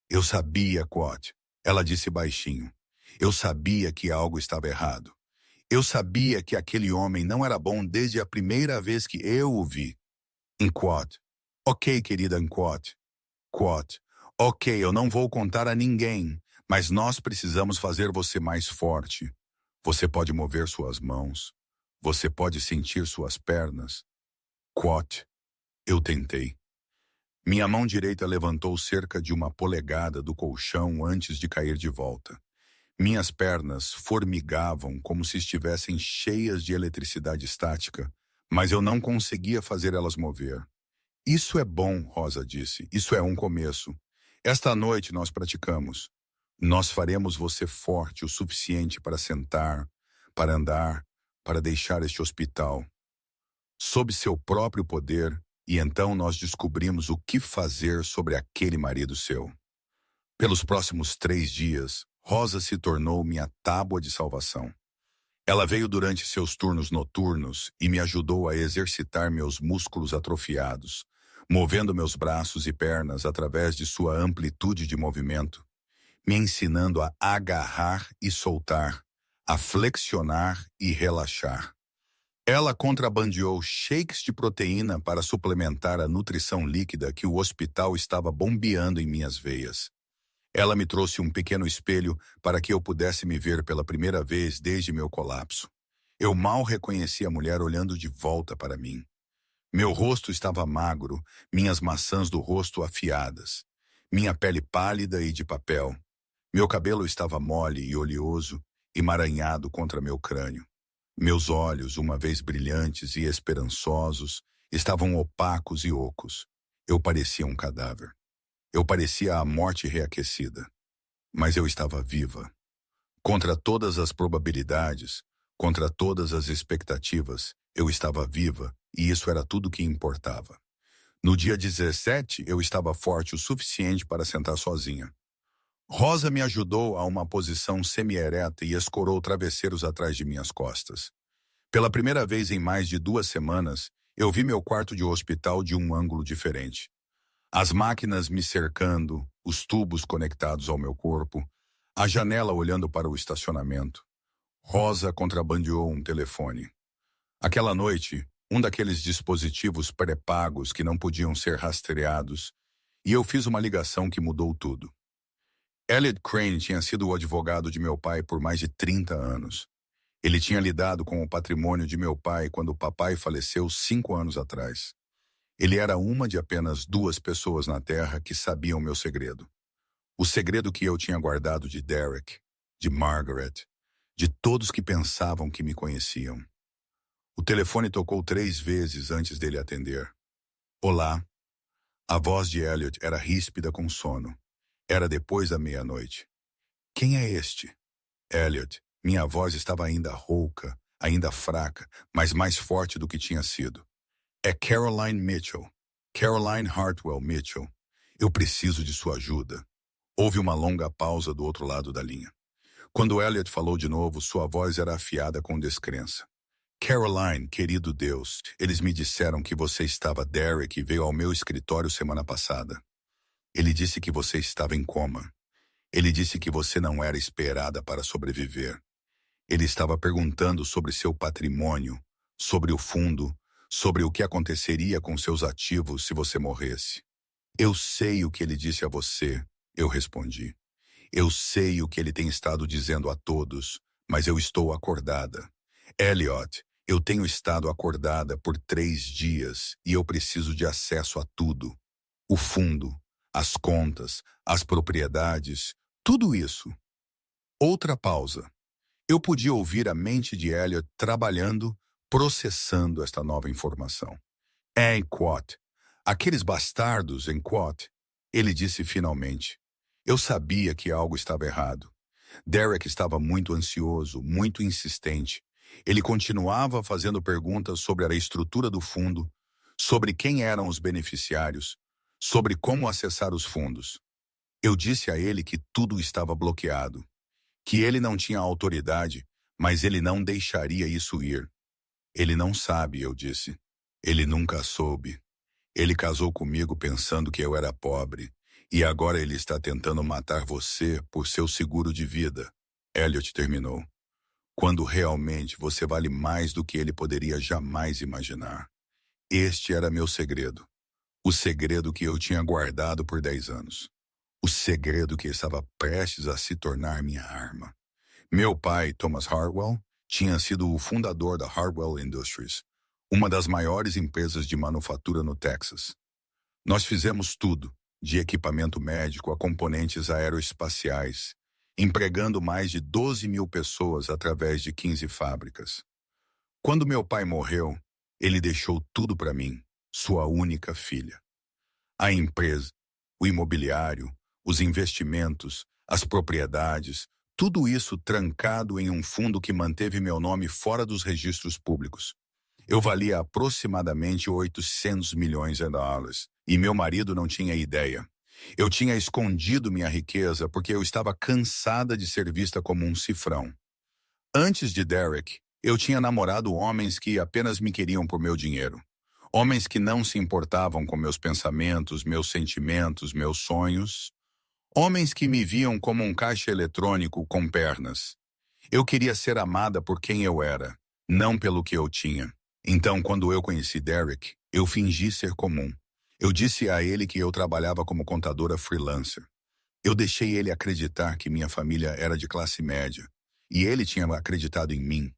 Eu sabia, Quote. Ela disse baixinho. Eu sabia que algo estava errado. Eu sabia que aquele homem não era bom desde a primeira vez que eu o vi. Quote. Ok, querida Quote. Quote. Ok, eu não vou contar a ninguém, mas nós precisamos fazer você mais forte. Você pode mover suas mãos. Você pode sentir suas pernas. Quote. Eu tentei. Minha mão direita levantou cerca de 1 polegada do colchão antes de cair de volta. Minhas pernas formigavam como se estivessem cheias de eletricidade estática, mas eu não conseguia fazer elas mover. Isso é bom, Rosa disse. Isso é um começo. Esta noite nós praticamos. Nós faremos você forte o suficiente para sentar, para andar, para deixar este hospital. Sob seu próprio poder, e então nós descobrimos o que fazer sobre aquele marido seu. Pelos próximos 3 dias, Rosa se tornou minha tábua de salvação. Ela veio durante seus turnos noturnos e me ajudou a exercitar meus músculos atrofiados, movendo meus braços e pernas através de sua amplitude de movimento, me ensinando a agarrar e soltar, a flexionar e relaxar. Ela contrabandeou shakes de proteína para suplementar a nutrição líquida que o hospital estava bombeando em minhas veias. Ela me trouxe um pequeno espelho para que eu pudesse me ver pela primeira vez desde meu colapso. Eu mal reconheci a mulher olhando de volta para mim. Meu rosto estava magro, minhas maçãs do rosto afiadas, minha pele pálida e de papel. Meu cabelo estava mole e oleoso, emaranhado contra meu crânio. Meus olhos, uma vez brilhantes e esperançosos, estavam opacos e ocos. Eu parecia um cadáver. Eu parecia a morte reaquecida. Mas eu estava viva. Contra todas as probabilidades, contra todas as expectativas, eu estava viva e isso era tudo que importava. No dia 17, eu estava forte o suficiente para sentar sozinha. Rosa me ajudou a uma posição semi-ereta e escorou travesseiros atrás de minhas costas. Pela primeira vez em mais de 2 semanas, eu vi meu quarto de hospital de um ângulo diferente. As máquinas me cercando, os tubos conectados ao meu corpo, a janela olhando para o estacionamento. Rosa contrabandeou um telefone. Aquela noite, um daqueles dispositivos pré-pagos que não podiam ser rastreados, e eu fiz uma ligação que mudou tudo. Elliot Crane tinha sido o advogado de meu pai por mais de 30 anos. Ele tinha lidado com o patrimônio de meu pai quando o papai faleceu 5 anos atrás. Ele era uma de apenas 2 pessoas na Terra que sabiam meu segredo. O segredo que eu tinha guardado de Derek, de Margaret, de todos que pensavam que me conheciam. O telefone tocou 3 vezes antes dele atender. Olá. A voz de Elliot era ríspida com sono. Era depois da meia-noite. Quem é este? Elliot. Minha voz estava ainda rouca, ainda fraca, mas mais forte do que tinha sido. É Caroline Mitchell. Caroline Hartwell Mitchell. Eu preciso de sua ajuda. Houve uma longa pausa do outro lado da linha. Quando Elliot falou de novo, sua voz era afiada com descrença. Caroline, querido Deus, eles me disseram que você estava Derek e veio ao meu escritório semana passada. Ele disse que você estava em coma. Ele disse que você não era esperada para sobreviver. Ele estava perguntando sobre seu patrimônio, sobre o fundo, sobre o que aconteceria com seus ativos se você morresse. Eu sei o que ele disse a você, eu respondi. Eu sei o que ele tem estado dizendo a todos, mas eu estou acordada. Elliot, eu tenho estado acordada por 3 dias e eu preciso de acesso a tudo. O fundo, as contas, as propriedades, tudo isso. Outra pausa. Eu podia ouvir a mente de Elliot trabalhando, processando esta nova informação. Em Quat, aqueles bastardos em Quat, ele disse finalmente. Eu sabia que algo estava errado. Derek estava muito ansioso, muito insistente. Ele continuava fazendo perguntas sobre a estrutura do fundo, sobre quem eram os beneficiários, sobre como acessar os fundos. Eu disse a ele que tudo estava bloqueado, que ele não tinha autoridade, mas ele não deixaria isso ir. Ele não sabe, eu disse. Ele nunca soube. Ele casou comigo pensando que eu era pobre, e agora ele está tentando matar você por seu seguro de vida. Elliot terminou. Quando realmente você vale mais do que ele poderia jamais imaginar. Este era meu segredo. O segredo que eu tinha guardado por 10 anos. O segredo que estava prestes a se tornar minha arma. Meu pai, Thomas Hartwell, tinha sido o fundador da Hartwell Industries, uma das maiores empresas de manufatura no Texas. Nós fizemos tudo, de equipamento médico a componentes aeroespaciais, empregando mais de 12 mil pessoas através de 15 fábricas. Quando meu pai morreu, ele deixou tudo para mim, sua única filha. A empresa, o imobiliário, os investimentos, as propriedades, tudo isso trancado em um fundo que manteve meu nome fora dos registros públicos. Eu valia aproximadamente 800 milhões de dólares, e meu marido não tinha ideia. Eu tinha escondido minha riqueza porque eu estava cansada de ser vista como um cifrão. Antes de Derek, eu tinha namorado homens que apenas me queriam por meu dinheiro. Homens que não se importavam com meus pensamentos, meus sentimentos, meus sonhos. Homens que me viam como um caixa eletrônico com pernas. Eu queria ser amada por quem eu era, não pelo que eu tinha. Então, quando eu conheci Derek, eu fingi ser comum. Eu disse a ele que eu trabalhava como contadora freelancer. Eu deixei ele acreditar que minha família era de classe média. E ele tinha acreditado em mim.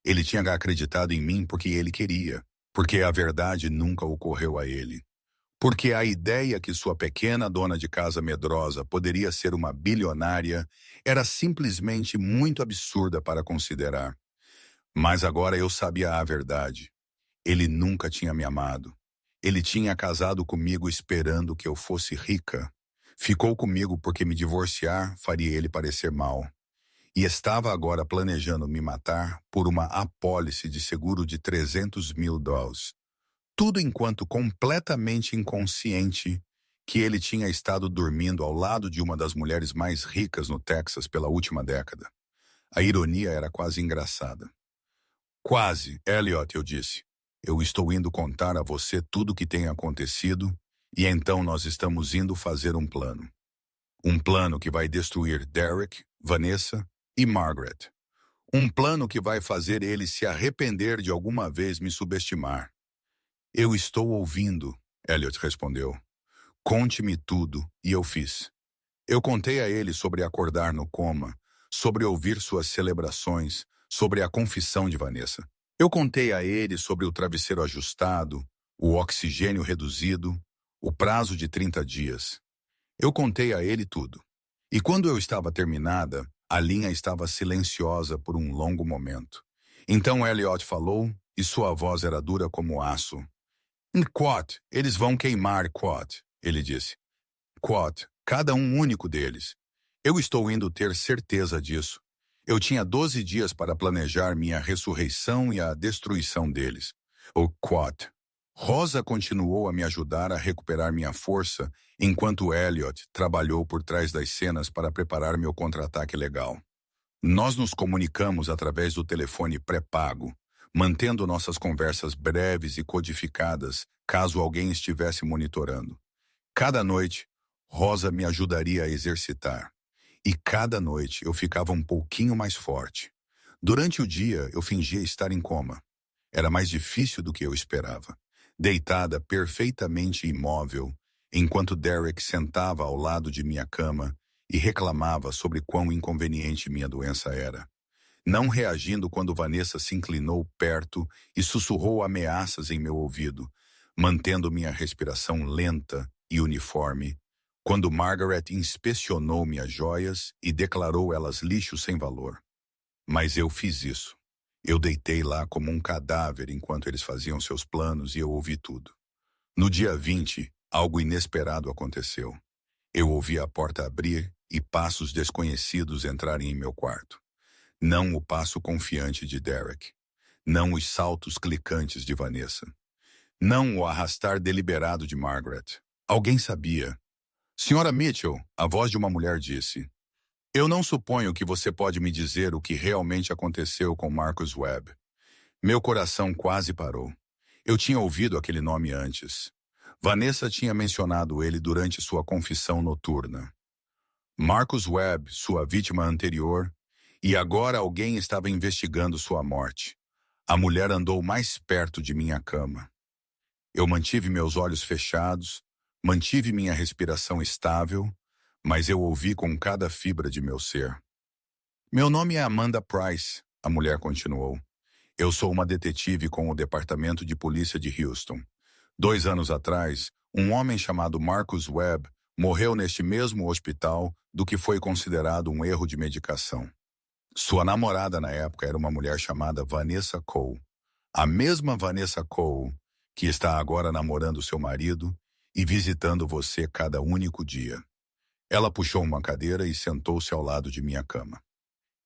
Ele tinha acreditado em mim porque ele queria. Porque a verdade nunca ocorreu a ele. Porque a ideia que sua pequena dona de casa medrosa poderia ser uma bilionária era simplesmente muito absurda para considerar. Mas agora eu sabia a verdade. Ele nunca tinha me amado. Ele tinha casado comigo esperando que eu fosse rica. Ficou comigo porque me divorciar faria ele parecer mal. E estava agora planejando me matar por uma apólice de seguro de 300 mil dólares. Tudo enquanto completamente inconsciente que ele tinha estado dormindo ao lado de uma das mulheres mais ricas no Texas pela última década. A ironia era quase engraçada. Quase, Elliot, eu disse. Eu estou indo contar a você tudo o que tem acontecido e então nós estamos indo fazer um plano. Um plano que vai destruir Derek, Vanessa e Margaret. Um plano que vai fazer ele se arrepender de alguma vez me subestimar. Eu estou ouvindo, Elliot respondeu. Conte-me tudo, e eu fiz. Eu contei a ele sobre acordar no coma, sobre ouvir suas celebrações, sobre a confissão de Vanessa. Eu contei a ele sobre o travesseiro ajustado, o oxigênio reduzido, o prazo de 30 dias. Eu contei a ele tudo. E quando eu estava terminada, a linha estava silenciosa por um longo momento. Então Elliot falou, e sua voz era dura como aço. Quat, eles vão queimar Quat, ele disse. Quat, Cada um único deles. Eu estou indo ter certeza disso. Eu tinha 12 dias para planejar minha ressurreição e a destruição deles. O Quad. Rosa continuou a me ajudar a recuperar minha força, enquanto Elliot trabalhou por trás das cenas para preparar meu contra-ataque legal. Nós nos comunicamos através do telefone pré-pago, mantendo nossas conversas breves e codificadas, caso alguém estivesse monitorando. Cada noite, Rosa me ajudaria a exercitar. E cada noite eu ficava um pouquinho mais forte. Durante o dia, eu fingia estar em coma. Era mais difícil do que eu esperava. Deitada perfeitamente imóvel, enquanto Derek sentava ao lado de minha cama e reclamava sobre quão inconveniente minha doença era. Não reagindo quando Vanessa se inclinou perto e sussurrou ameaças em meu ouvido, mantendo minha respiração lenta e uniforme, quando Margaret inspecionou minhas joias e declarou elas lixo sem valor. Mas eu fiz isso. Eu deitei lá como um cadáver enquanto eles faziam seus planos e eu ouvi tudo. No dia 20, algo inesperado aconteceu. Eu ouvi a porta abrir e passos desconhecidos entrarem em meu quarto. Não o passo confiante de Derek. Não os saltos clicantes de Vanessa. Não o arrastar deliberado de Margaret. Alguém sabia. Senhora Mitchell, a voz de uma mulher disse. Eu não suponho que você pode me dizer o que realmente aconteceu com Marcus Webb. Meu coração quase parou. Eu tinha ouvido aquele nome antes. Vanessa tinha mencionado ele durante sua confissão noturna. Marcus Webb, sua vítima anterior, e agora alguém estava investigando sua morte. A mulher andou mais perto de minha cama. Eu mantive meus olhos fechados, mantive minha respiração estável, mas eu ouvi com cada fibra de meu ser. Meu nome é Amanda Price, a mulher continuou. Eu sou uma detetive com o Departamento de Polícia de Houston. 2 anos atrás, um homem chamado Marcus Webb morreu neste mesmo hospital do que foi considerado um erro de medicação. Sua namorada na época era uma mulher chamada Vanessa Cole. A mesma Vanessa Cole que está agora namorando seu marido e visitando você cada único dia. Ela puxou uma cadeira e sentou-se ao lado de minha cama.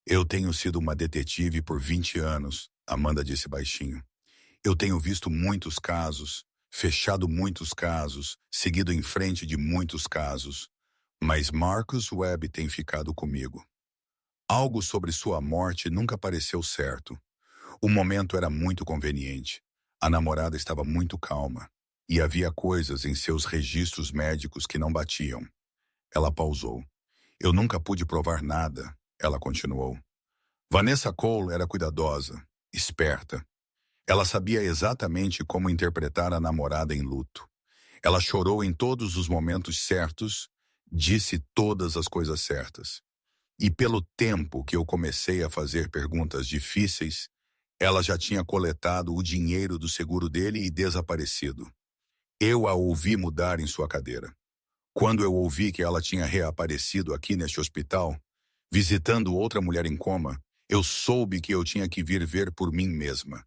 Eu tenho sido uma detetive por 20 anos, Amanda disse baixinho. Eu tenho visto muitos casos, fechado muitos casos, seguido em frente de muitos casos, mas Marcus Webb tem ficado comigo. Algo sobre sua morte nunca pareceu certo. O momento era muito conveniente. A namorada estava muito calma, e havia coisas em seus registros médicos que não batiam. Ela pausou. Eu nunca pude provar nada, ela continuou. Vanessa Cole era cuidadosa, esperta. Ela sabia exatamente como interpretar a namorada em luto. Ela chorou em todos os momentos certos, disse todas as coisas certas. E pelo tempo que eu comecei a fazer perguntas difíceis, ela já tinha coletado o dinheiro do seguro dele e desaparecido. Eu a ouvi mudar em sua cadeira. Quando eu ouvi que ela tinha reaparecido aqui neste hospital, visitando outra mulher em coma, eu soube que eu tinha que vir ver por mim mesma.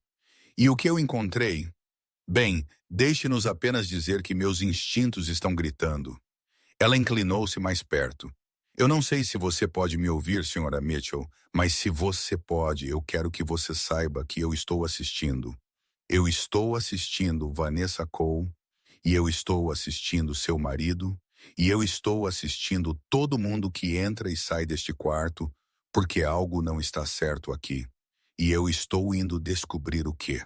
E o que eu encontrei? Bem, deixe-nos apenas dizer que meus instintos estão gritando. Ela inclinou-se mais perto. Eu não sei se você pode me ouvir, Sra. Mitchell, mas se você pode, eu quero que você saiba que eu estou assistindo. Eu estou assistindo Vanessa Cole, e eu estou assistindo seu marido, e eu estou assistindo todo mundo que entra e sai deste quarto, porque algo não está certo aqui. E eu estou indo descobrir o quê.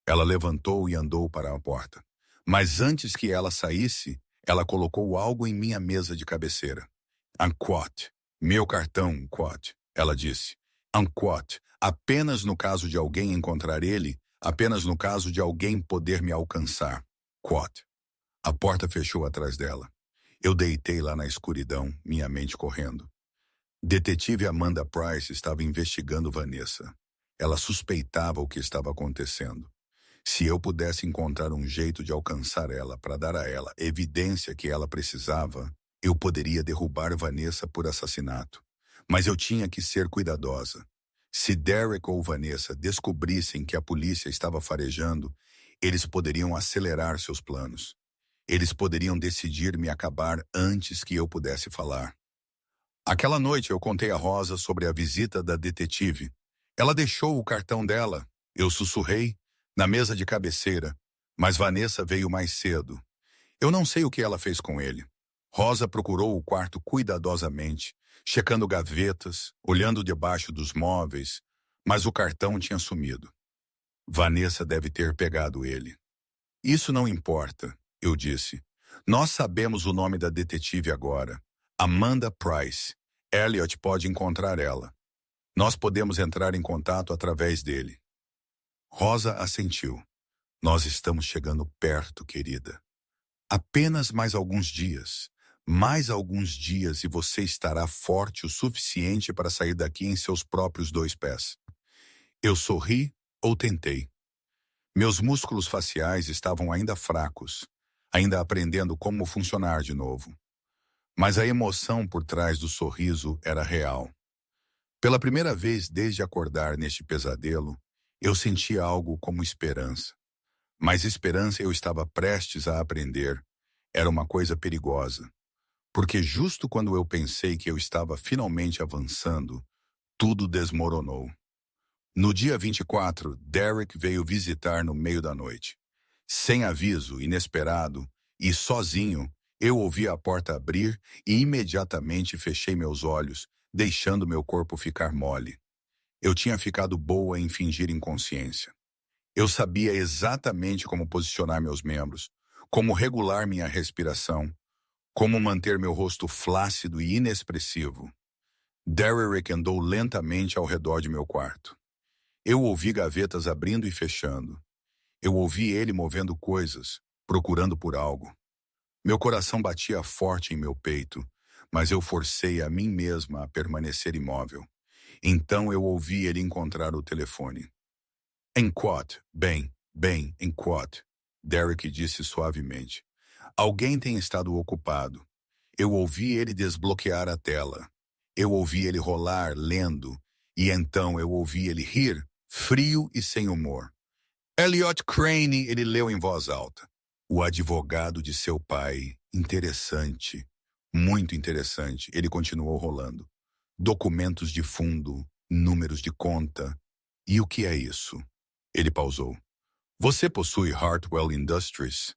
Ela levantou e andou para a porta. Mas antes que ela saísse, ela colocou algo em minha mesa de cabeceira. Un quote. Meu cartão, quote. Ela disse. Un quote. Apenas no caso de alguém encontrar ele, apenas no caso de alguém poder me alcançar. Quote. A porta fechou atrás dela. Eu deitei lá na escuridão, minha mente correndo. Detetive Amanda Price estava investigando Vanessa. Ela suspeitava o que estava acontecendo. Se eu pudesse encontrar um jeito de alcançar ela para dar a ela evidência que ela precisava, eu poderia derrubar Vanessa por assassinato. Mas eu tinha que ser cuidadosa. Se Derek ou Vanessa descobrissem que a polícia estava farejando, eles poderiam acelerar seus planos. Eles poderiam decidir me acabar antes que eu pudesse falar. Aquela noite eu contei a Rosa sobre a visita da detetive. Ela deixou o cartão dela. Eu sussurrei, na mesa de cabeceira, mas Vanessa veio mais cedo. Eu não sei o que ela fez com ele. Rosa procurou o quarto cuidadosamente, checando gavetas, olhando debaixo dos móveis, mas o cartão tinha sumido. Vanessa deve ter pegado ele. Isso não importa, eu disse. Nós sabemos o nome da detetive agora. Amanda Price. Elliot pode encontrar ela. Nós podemos entrar em contato através dele. Rosa assentiu. Nós estamos chegando perto, querida. Apenas mais alguns dias. Mais alguns dias e você estará forte o suficiente para sair daqui em seus próprios 2 pés. Eu sorri ou tentei. Meus músculos faciais estavam ainda fracos, ainda aprendendo como funcionar de novo. Mas a emoção por trás do sorriso era real. Pela primeira vez desde acordar neste pesadelo, eu senti algo como esperança. Mas esperança eu estava prestes a aprender. Era uma coisa perigosa. Porque justo quando eu pensei que eu estava finalmente avançando, tudo desmoronou. No dia 24, Derek veio visitar no meio da noite. Sem aviso, inesperado, e sozinho, eu ouvi a porta abrir e imediatamente fechei meus olhos, deixando meu corpo ficar mole. Eu tinha ficado boa em fingir inconsciência. Eu sabia exatamente como posicionar meus membros, como regular minha respiração, como manter meu rosto flácido e inexpressivo. Derek andou lentamente ao redor de meu quarto. Eu ouvi gavetas abrindo e fechando. Eu ouvi ele movendo coisas, procurando por algo. Meu coração batia forte em meu peito, mas eu forcei a mim mesma a permanecer imóvel. Então eu ouvi ele encontrar o telefone. Enquanto, bem, enquanto, Derek disse suavemente. Alguém tem estado ocupado. Eu ouvi ele desbloquear a tela. Eu ouvi ele rolar, lendo, e então eu ouvi ele rir, frio e sem humor. Elliot Crane, ele leu em voz alta. O advogado de seu pai. Interessante. Muito interessante. Ele continuou rolando. Documentos de fundo, números de conta. E o que é isso? Ele pausou. Você possui Hartwell Industries?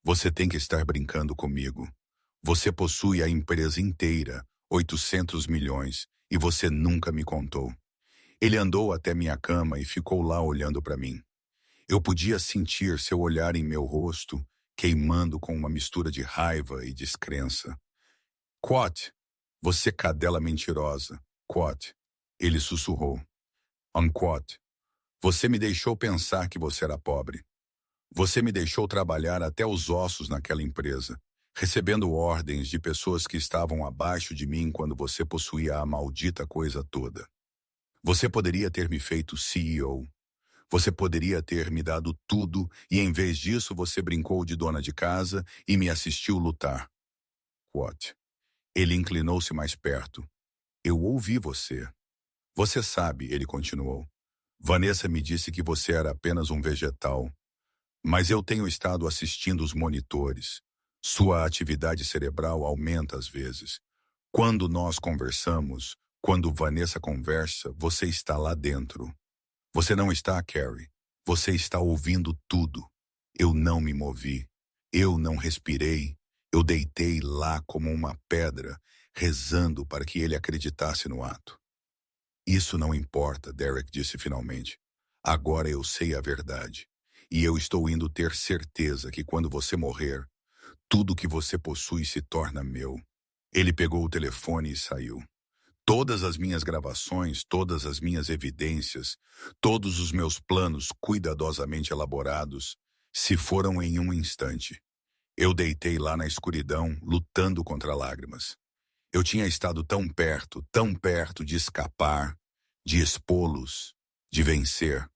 Você tem que estar brincando comigo. Você possui a empresa inteira, 800 milhões, e você nunca me contou. Ele andou até minha cama e ficou lá olhando para mim. Eu podia sentir seu olhar em meu rosto, queimando com uma mistura de raiva e descrença. Quat, você cadela mentirosa. Quat, ele sussurrou. Unquat, você me deixou pensar que você era pobre. Você me deixou trabalhar até os ossos naquela empresa, recebendo ordens de pessoas que estavam abaixo de mim quando você possuía a maldita coisa toda. Você poderia ter me feito CEO. Você poderia ter me dado tudo e em vez disso você brincou de dona de casa e me assistiu lutar. Quat. Ele inclinou-se mais perto. Eu ouvi você. Você sabe, ele continuou. Vanessa me disse que você era apenas um vegetal. Mas eu tenho estado assistindo os monitores. Sua atividade cerebral aumenta às vezes. Quando nós conversamos, quando Vanessa conversa, você está lá dentro. Você não está, Carrie. Você está ouvindo tudo. Eu não me movi. Eu não respirei. Eu deitei lá como uma pedra, rezando para que ele acreditasse no ato. Isso não importa, Derek disse finalmente. Agora eu sei a verdade. E eu estou indo ter certeza que quando você morrer, tudo que você possui se torna meu. Ele pegou o telefone e saiu. Todas as minhas gravações, todas as minhas evidências, todos os meus planos cuidadosamente elaborados, se foram em um instante. Eu deitei lá na escuridão, lutando contra lágrimas. Eu tinha estado tão perto de escapar, de expô-los, de vencer.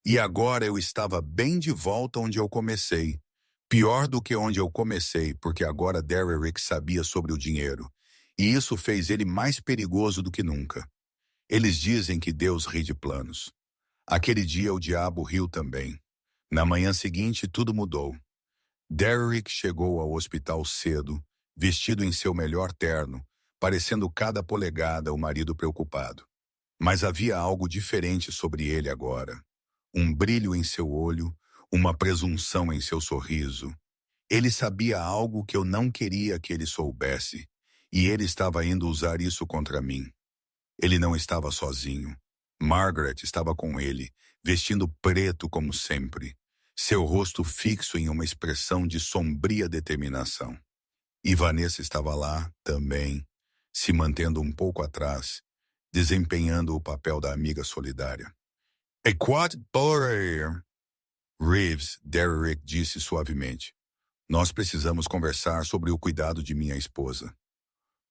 E agora eu estava bem de volta onde eu comecei. Pior do que onde eu comecei, porque agora Derek sabia sobre o dinheiro. E isso fez ele mais perigoso do que nunca. Eles dizem que Deus ri de planos. Aquele dia o diabo riu também. Na manhã seguinte tudo mudou. Derrick chegou ao hospital cedo, vestido em seu melhor terno, parecendo cada polegada o marido preocupado. Mas havia algo diferente sobre ele agora. Um brilho em seu olho, uma presunção em seu sorriso. Ele sabia algo que eu não queria que ele soubesse, e ele estava indo usar isso contra mim. Ele não estava sozinho. Margaret estava com ele, vestindo preto como sempre, seu rosto fixo em uma expressão de sombria determinação. E Vanessa estava lá, também, se mantendo um pouco atrás, desempenhando o papel da amiga solidária. "A quad dollar." Reeves, Derrick disse suavemente. "Nós precisamos conversar sobre o cuidado de minha esposa."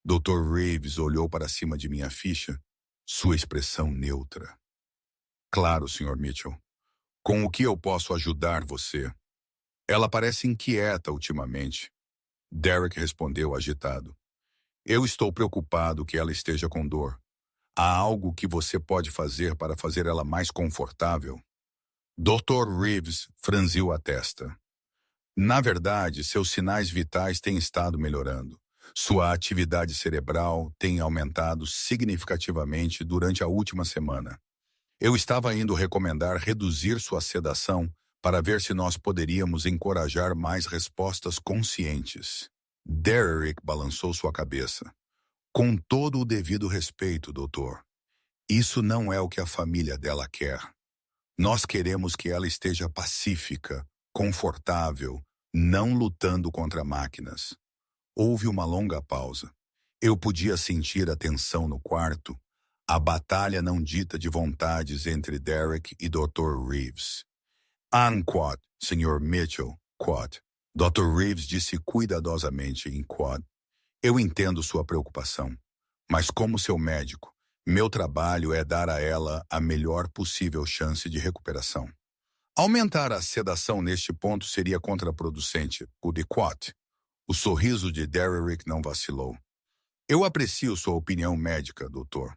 Dr. Reeves olhou para cima de minha ficha, sua expressão neutra. "Claro, Sr. Mitchell. Com o que eu posso ajudar você?" "Ela parece inquieta ultimamente." Derrick respondeu agitado. "Eu estou preocupado que ela esteja com dor. Há algo que você pode fazer para fazer ela mais confortável?" Dr. Reeves franziu a testa. "Na verdade, seus sinais vitais têm estado melhorando. Sua atividade cerebral tem aumentado significativamente durante a última semana. Eu estava indo recomendar reduzir sua sedação para ver se nós poderíamos encorajar mais respostas conscientes." Derrick balançou sua cabeça. "Com todo o devido respeito, doutor, isso não é o que a família dela quer. Nós queremos que ela esteja pacífica, confortável, não lutando contra máquinas." Houve uma longa pausa. Eu podia sentir a tensão no quarto, a batalha não dita de vontades entre Derrick e Dr. Reeves. "Quad, Sr. Mitchell, Quad." Dr. Reeves disse cuidadosamente em Quad. "Eu entendo sua preocupação, mas como seu médico, meu trabalho é dar a ela a melhor possível chance de recuperação. Aumentar a sedação neste ponto seria contraproducente, o de Quad." O sorriso de Derrick não vacilou. "Eu aprecio sua opinião médica, doutor,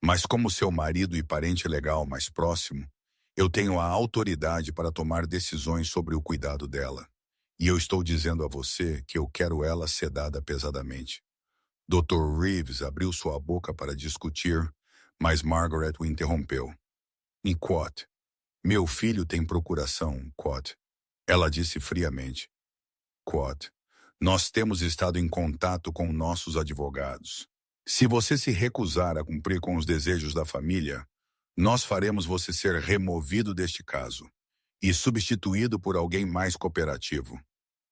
mas como seu marido e parente legal mais próximo, eu tenho a autoridade para tomar decisões sobre o cuidado dela. E eu estou dizendo a você que eu quero ela sedada pesadamente." Dr. Reeves abriu sua boca para discutir, mas Margaret o interrompeu. "E Quad, meu filho tem procuração, Quad." Ela disse friamente. "Quad, nós temos estado em contato com nossos advogados. Se você se recusar a cumprir com os desejos da família, nós faremos você ser removido deste caso e substituído por alguém mais cooperativo."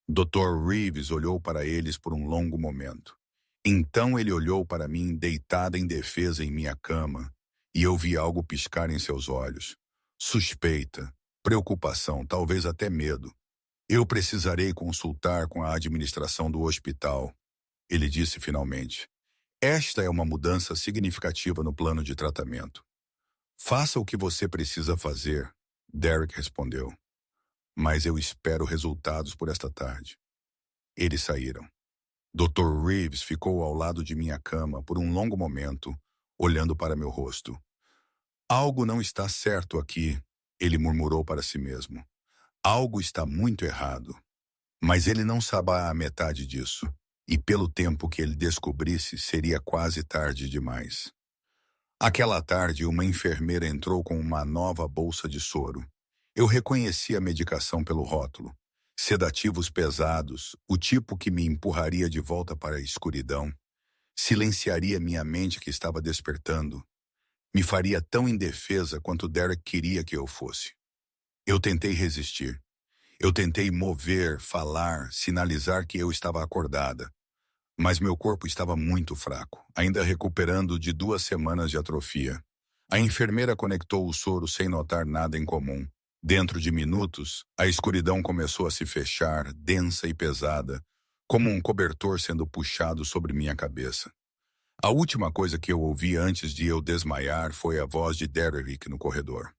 Dr. Reeves olhou para eles por um longo momento. Então ele olhou para mim deitada em defesa em minha cama, e eu vi algo piscar em seus olhos. Suspeita, preocupação, talvez até medo. "Eu precisarei consultar com a administração do hospital", ele disse finalmente. "Esta é uma mudança significativa no plano de tratamento." "Faça o que você precisa fazer", Derrick respondeu. "Mas eu espero resultados por esta tarde." Eles saíram. Dr. Reeves ficou ao lado de minha cama por um longo momento, olhando para meu rosto. "Algo não está certo aqui", ele murmurou para si mesmo. "Algo está muito errado." Mas ele não sabia a metade disso, e pelo tempo que ele descobrisse, seria quase tarde demais. Aquela tarde, uma enfermeira entrou com uma nova bolsa de soro. Eu reconheci a medicação pelo rótulo. Sedativos pesados, o tipo que me empurraria de volta para a escuridão, silenciaria minha mente que estava despertando, me faria tão indefesa quanto Derrick queria que eu fosse. Eu tentei resistir. Eu tentei mover, falar, sinalizar que eu estava acordada. Mas meu corpo estava muito fraco, ainda recuperando de 2 semanas de atrofia. A enfermeira conectou o soro sem notar nada em comum. Dentro de minutos, a escuridão começou a se fechar, densa e pesada, como um cobertor sendo puxado sobre minha cabeça. A última coisa que eu ouvi antes de eu desmaiar foi a voz de Derrick no corredor.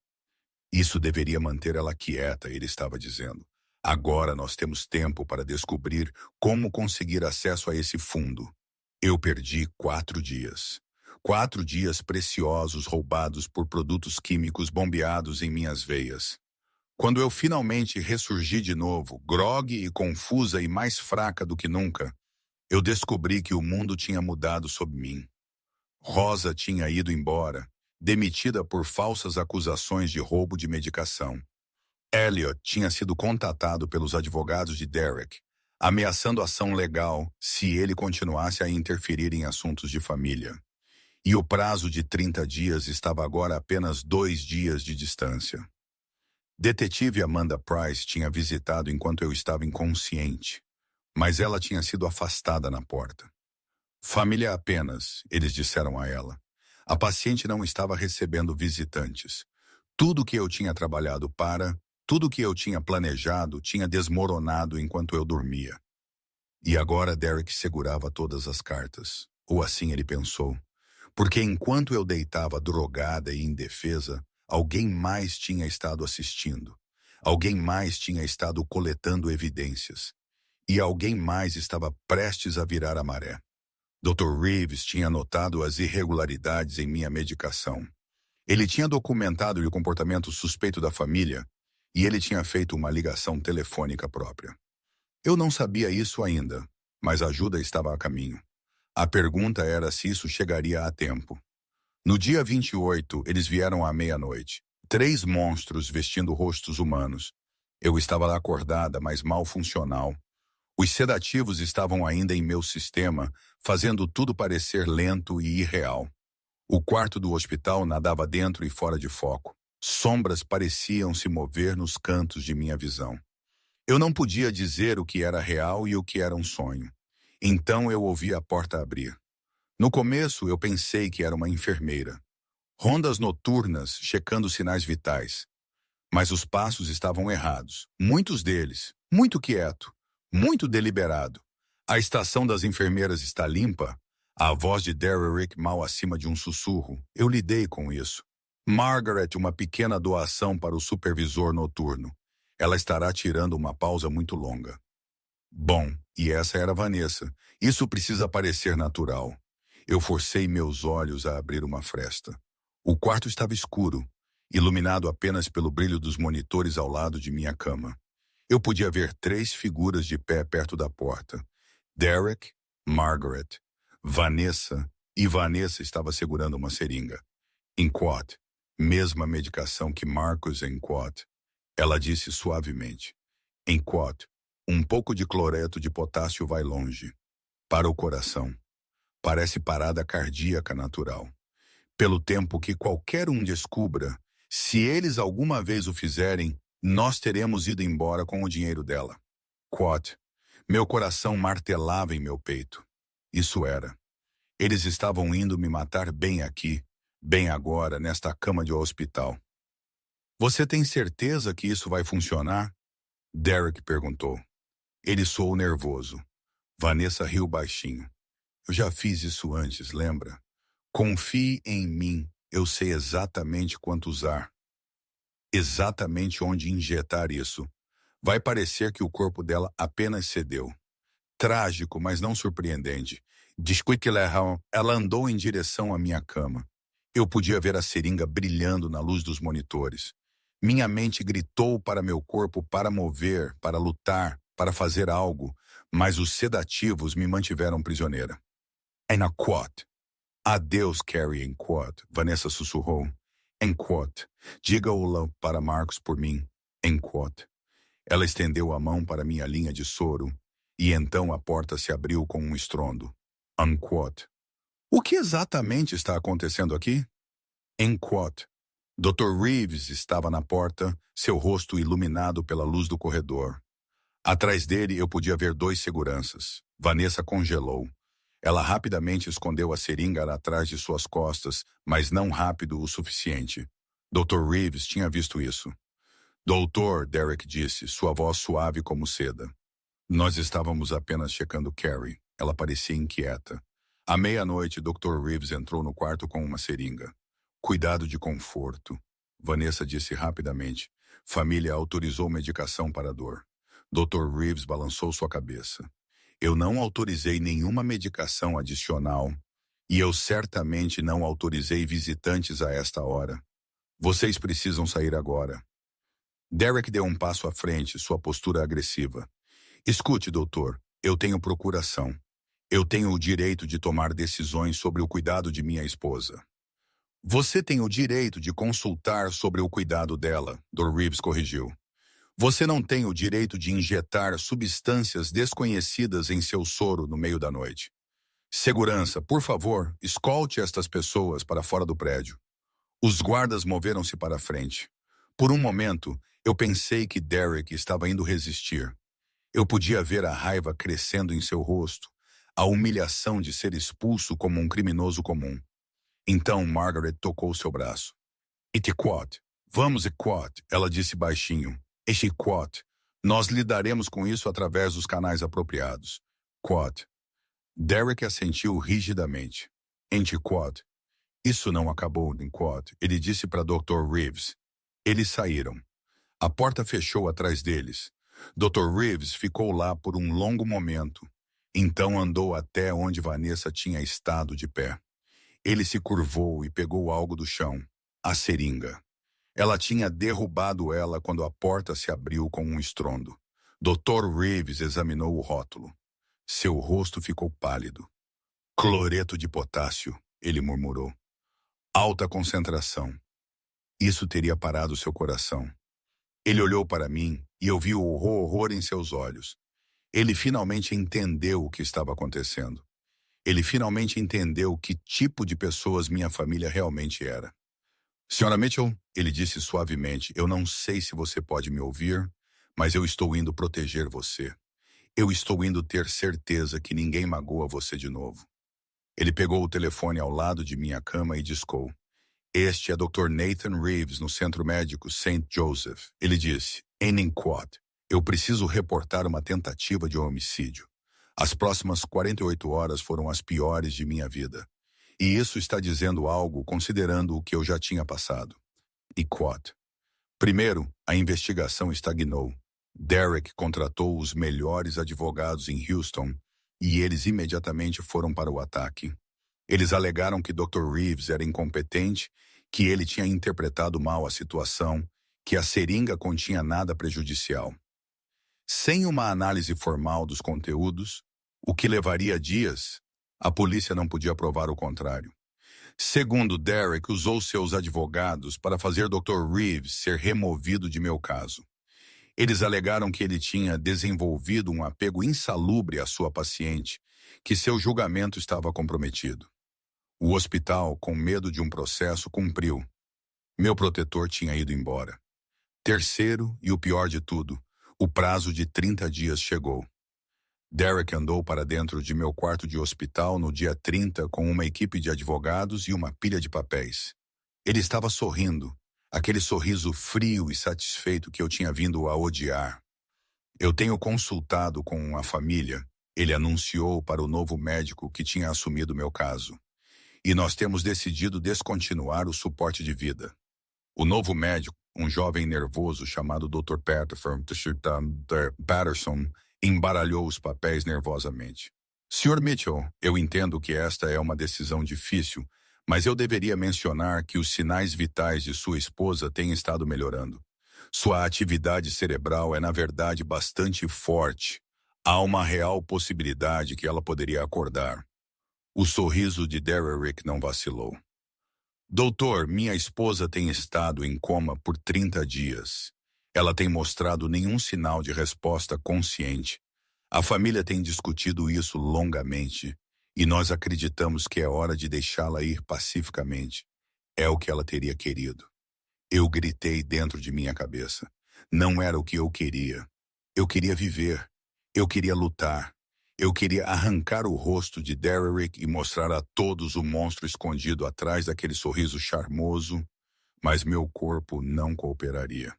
"Isso deveria manter ela quieta", ele estava dizendo. "Agora nós temos tempo para descobrir como conseguir acesso a esse fundo." Eu perdi 4 dias. 4 dias preciosos roubados por produtos químicos bombeados em minhas veias. Quando eu finalmente ressurgi de novo, grogue e confusa e mais fraca do que nunca, eu descobri que o mundo tinha mudado sob mim. Rosa tinha ido embora, demitida por falsas acusações de roubo de medicação. Elliot tinha sido contatado pelos advogados de Derek, ameaçando ação legal se ele continuasse a interferir em assuntos de família. E o prazo de 30 dias estava agora a apenas 2 dias de distância. Detetive Amanda Price tinha visitado enquanto eu estava inconsciente, mas ela tinha sido afastada na porta. Família apenas, eles disseram a ela. A paciente não estava recebendo visitantes. Tudo que eu tinha trabalhado para, tudo que eu tinha planejado tinha desmoronado enquanto eu dormia. E agora Derek segurava todas as cartas, ou assim ele pensou. Porque enquanto eu deitava drogada e indefesa, alguém mais tinha estado assistindo. Alguém mais tinha estado coletando evidências. E alguém mais estava prestes a virar a maré. Dr. Reeves tinha notado as irregularidades em minha medicação. Ele tinha documentado o comportamento suspeito da família e ele tinha feito uma ligação telefônica própria. Eu não sabia isso ainda, mas a ajuda estava a caminho. A pergunta era se isso chegaria a tempo. No dia 28, eles vieram à meia-noite. 3 monstros vestindo rostos humanos. Eu estava lá acordada, mas mal funcional. Os sedativos estavam ainda em meu sistema, fazendo tudo parecer lento e irreal. O quarto do hospital nadava dentro e fora de foco. Sombras pareciam se mover nos cantos de minha visão. Eu não podia dizer o que era real e o que era um sonho. Então eu ouvi a porta abrir. No começo eu pensei que era uma enfermeira. Rondas noturnas checando sinais vitais. Mas os passos estavam errados. Muitos deles. Muito quieto. Muito deliberado. A estação das enfermeiras está limpa? A voz de Derek mal acima de um sussurro. Eu lidei com isso. Margaret, uma pequena doação para o supervisor noturno. Ela estará tirando uma pausa muito longa. Bom, e essa era Vanessa. Isso precisa parecer natural. Eu forcei meus olhos a abrir uma fresta. O quarto estava escuro, iluminado apenas pelo brilho dos monitores ao lado de minha cama. Eu podia ver 3 figuras de pé perto da porta. Derek, Margaret, Vanessa, e Vanessa estava segurando uma seringa. Enquat, mesma medicação que Marcus Enquat. Ela disse suavemente. Enquat, um pouco de cloreto de potássio vai longe. Para o coração. Parece parada cardíaca natural. Pelo tempo que qualquer um descubra, se eles alguma vez o fizerem, nós teremos ido embora com o dinheiro dela. Quat, meu coração martelava em meu peito. Isso era. Eles estavam indo me matar bem aqui, bem agora, nesta cama de hospital. Você tem certeza que isso vai funcionar? Derek perguntou. Ele soou nervoso. Vanessa riu baixinho. Eu já fiz isso antes, lembra? Confie em mim, eu sei exatamente quanto usar. Exatamente onde injetar isso. Vai parecer que o corpo dela apenas cedeu. Trágico, mas não surpreendente. Discute ela andou em direção à minha cama. Eu podia ver a seringa brilhando na luz dos monitores. Minha mente gritou para meu corpo para mover, para lutar, para fazer algo, mas os sedativos me mantiveram prisioneira. Enquat. Adeus, Carrie Enquat, Vanessa sussurrou. Enquat. Diga-o para Marcos por mim. Enquat. Ela estendeu a mão para minha linha de soro, e então a porta se abriu com um estrondo. Enquat. O que exatamente está acontecendo aqui? Enquat. Dr. Reeves estava na porta, seu rosto iluminado pela luz do corredor. Atrás dele eu podia ver 2 seguranças. Vanessa congelou. Ela rapidamente escondeu a seringa atrás de suas costas, mas não rápido o suficiente. Dr. Reeves tinha visto isso. Doutor, Derek disse, sua voz suave como seda. Nós estávamos apenas checando Carrie. Ela parecia inquieta. À meia-noite, Dr. Reeves entrou no quarto com uma seringa. Cuidado de conforto. Vanessa disse rapidamente. Família autorizou medicação para a dor. Dr. Reeves balançou sua cabeça. Eu não autorizei nenhuma medicação adicional e eu certamente não autorizei visitantes a esta hora. Vocês precisam sair agora. Derek deu um passo à frente, sua postura agressiva. Escute, doutor, eu tenho procuração. Eu tenho o direito de tomar decisões sobre o cuidado de minha esposa. Você tem o direito de consultar sobre o cuidado dela, Dr. Reeves corrigiu. Você não tem o direito de injetar substâncias desconhecidas em seu soro no meio da noite. Segurança, por favor, escolte estas pessoas para fora do prédio. Os guardas moveram-se para a frente. Por um momento, eu pensei que Derek estava indo resistir. Eu podia ver a raiva crescendo em seu rosto, a humilhação de ser expulso como um criminoso comum. Então Margaret tocou seu braço. Itiquot, vamos, Itiquot, ela disse baixinho. Itiquot, nós lidaremos com isso através dos canais apropriados. Quot. Derek assentiu rigidamente. Itiquot, isso não acabou, Itiquot, ele disse para Dr. Reeves. Eles saíram. A porta fechou atrás deles. Dr. Reeves ficou lá por um longo momento. Então andou até onde Vanessa tinha estado de pé. Ele se curvou e pegou algo do chão. A seringa. Ela tinha derrubado ela quando a porta se abriu com um estrondo. Dr. Reeves examinou o rótulo. Seu rosto ficou pálido. Cloreto de potássio, ele murmurou. Alta concentração. Isso teria parado seu coração. Ele olhou para mim e eu vi o horror em seus olhos. Ele finalmente entendeu o que estava acontecendo. Ele finalmente entendeu que tipo de pessoas minha família realmente era. Senhora Mitchell, ele disse suavemente, eu não sei se você pode me ouvir, mas eu estou indo proteger você. Eu estou indo ter certeza que ninguém magoa você de novo. Ele pegou o telefone ao lado de minha cama e discou. Este é Dr. Nathan Reeves, no Centro Médico St. Joseph. Ele disse, Itiquot, eu preciso reportar uma tentativa de homicídio. As próximas 48 horas foram as piores de minha vida. E isso está dizendo algo considerando o que eu já tinha passado. Itiquot. Primeiro, a investigação estagnou. Derek contratou os melhores advogados em Houston e eles imediatamente foram para o ataque. Eles alegaram que Dr. Reeves era incompetente, que ele tinha interpretado mal a situação, que a seringa continha nada prejudicial. Sem uma análise formal dos conteúdos, o que levaria dias, a polícia não podia provar o contrário. Segundo, Derek usou seus advogados para fazer Dr. Reeves ser removido de meu caso. Eles alegaram que ele tinha desenvolvido um apego insalubre à sua paciente, que seu julgamento estava comprometido. O hospital, com medo de um processo, cumpriu. Meu protetor tinha ido embora. Terceiro, e o pior de tudo, o prazo de 30 dias chegou. Derek andou para dentro de meu quarto de hospital no dia 30 com uma equipe de advogados e uma pilha de papéis. Ele estava sorrindo, aquele sorriso frio e satisfeito que eu tinha vindo a odiar. Eu tenho consultado com a família, ele anunciou para o novo médico que tinha assumido meu caso. E nós temos decidido descontinuar o suporte de vida. O novo médico, um jovem nervoso chamado Dr. Patterson, embaralhou os papéis nervosamente. Sr. Mitchell, eu entendo que esta é uma decisão difícil, mas eu deveria mencionar que os sinais vitais de sua esposa têm estado melhorando. Sua atividade cerebral é, na verdade, bastante forte. Há uma real possibilidade que ela poderia acordar. O sorriso de Derek não vacilou. Doutor, minha esposa tem estado em coma por 30 dias. Ela tem mostrado nenhum sinal de resposta consciente. A família tem discutido isso longamente, e nós acreditamos que é hora de deixá-la ir pacificamente. É o que ela teria querido. Eu gritei dentro de minha cabeça. Não era o que eu queria. Eu queria viver. Eu queria lutar. Eu queria arrancar o rosto de Derek e mostrar a todos o monstro escondido atrás daquele sorriso charmoso, mas meu corpo não cooperaria.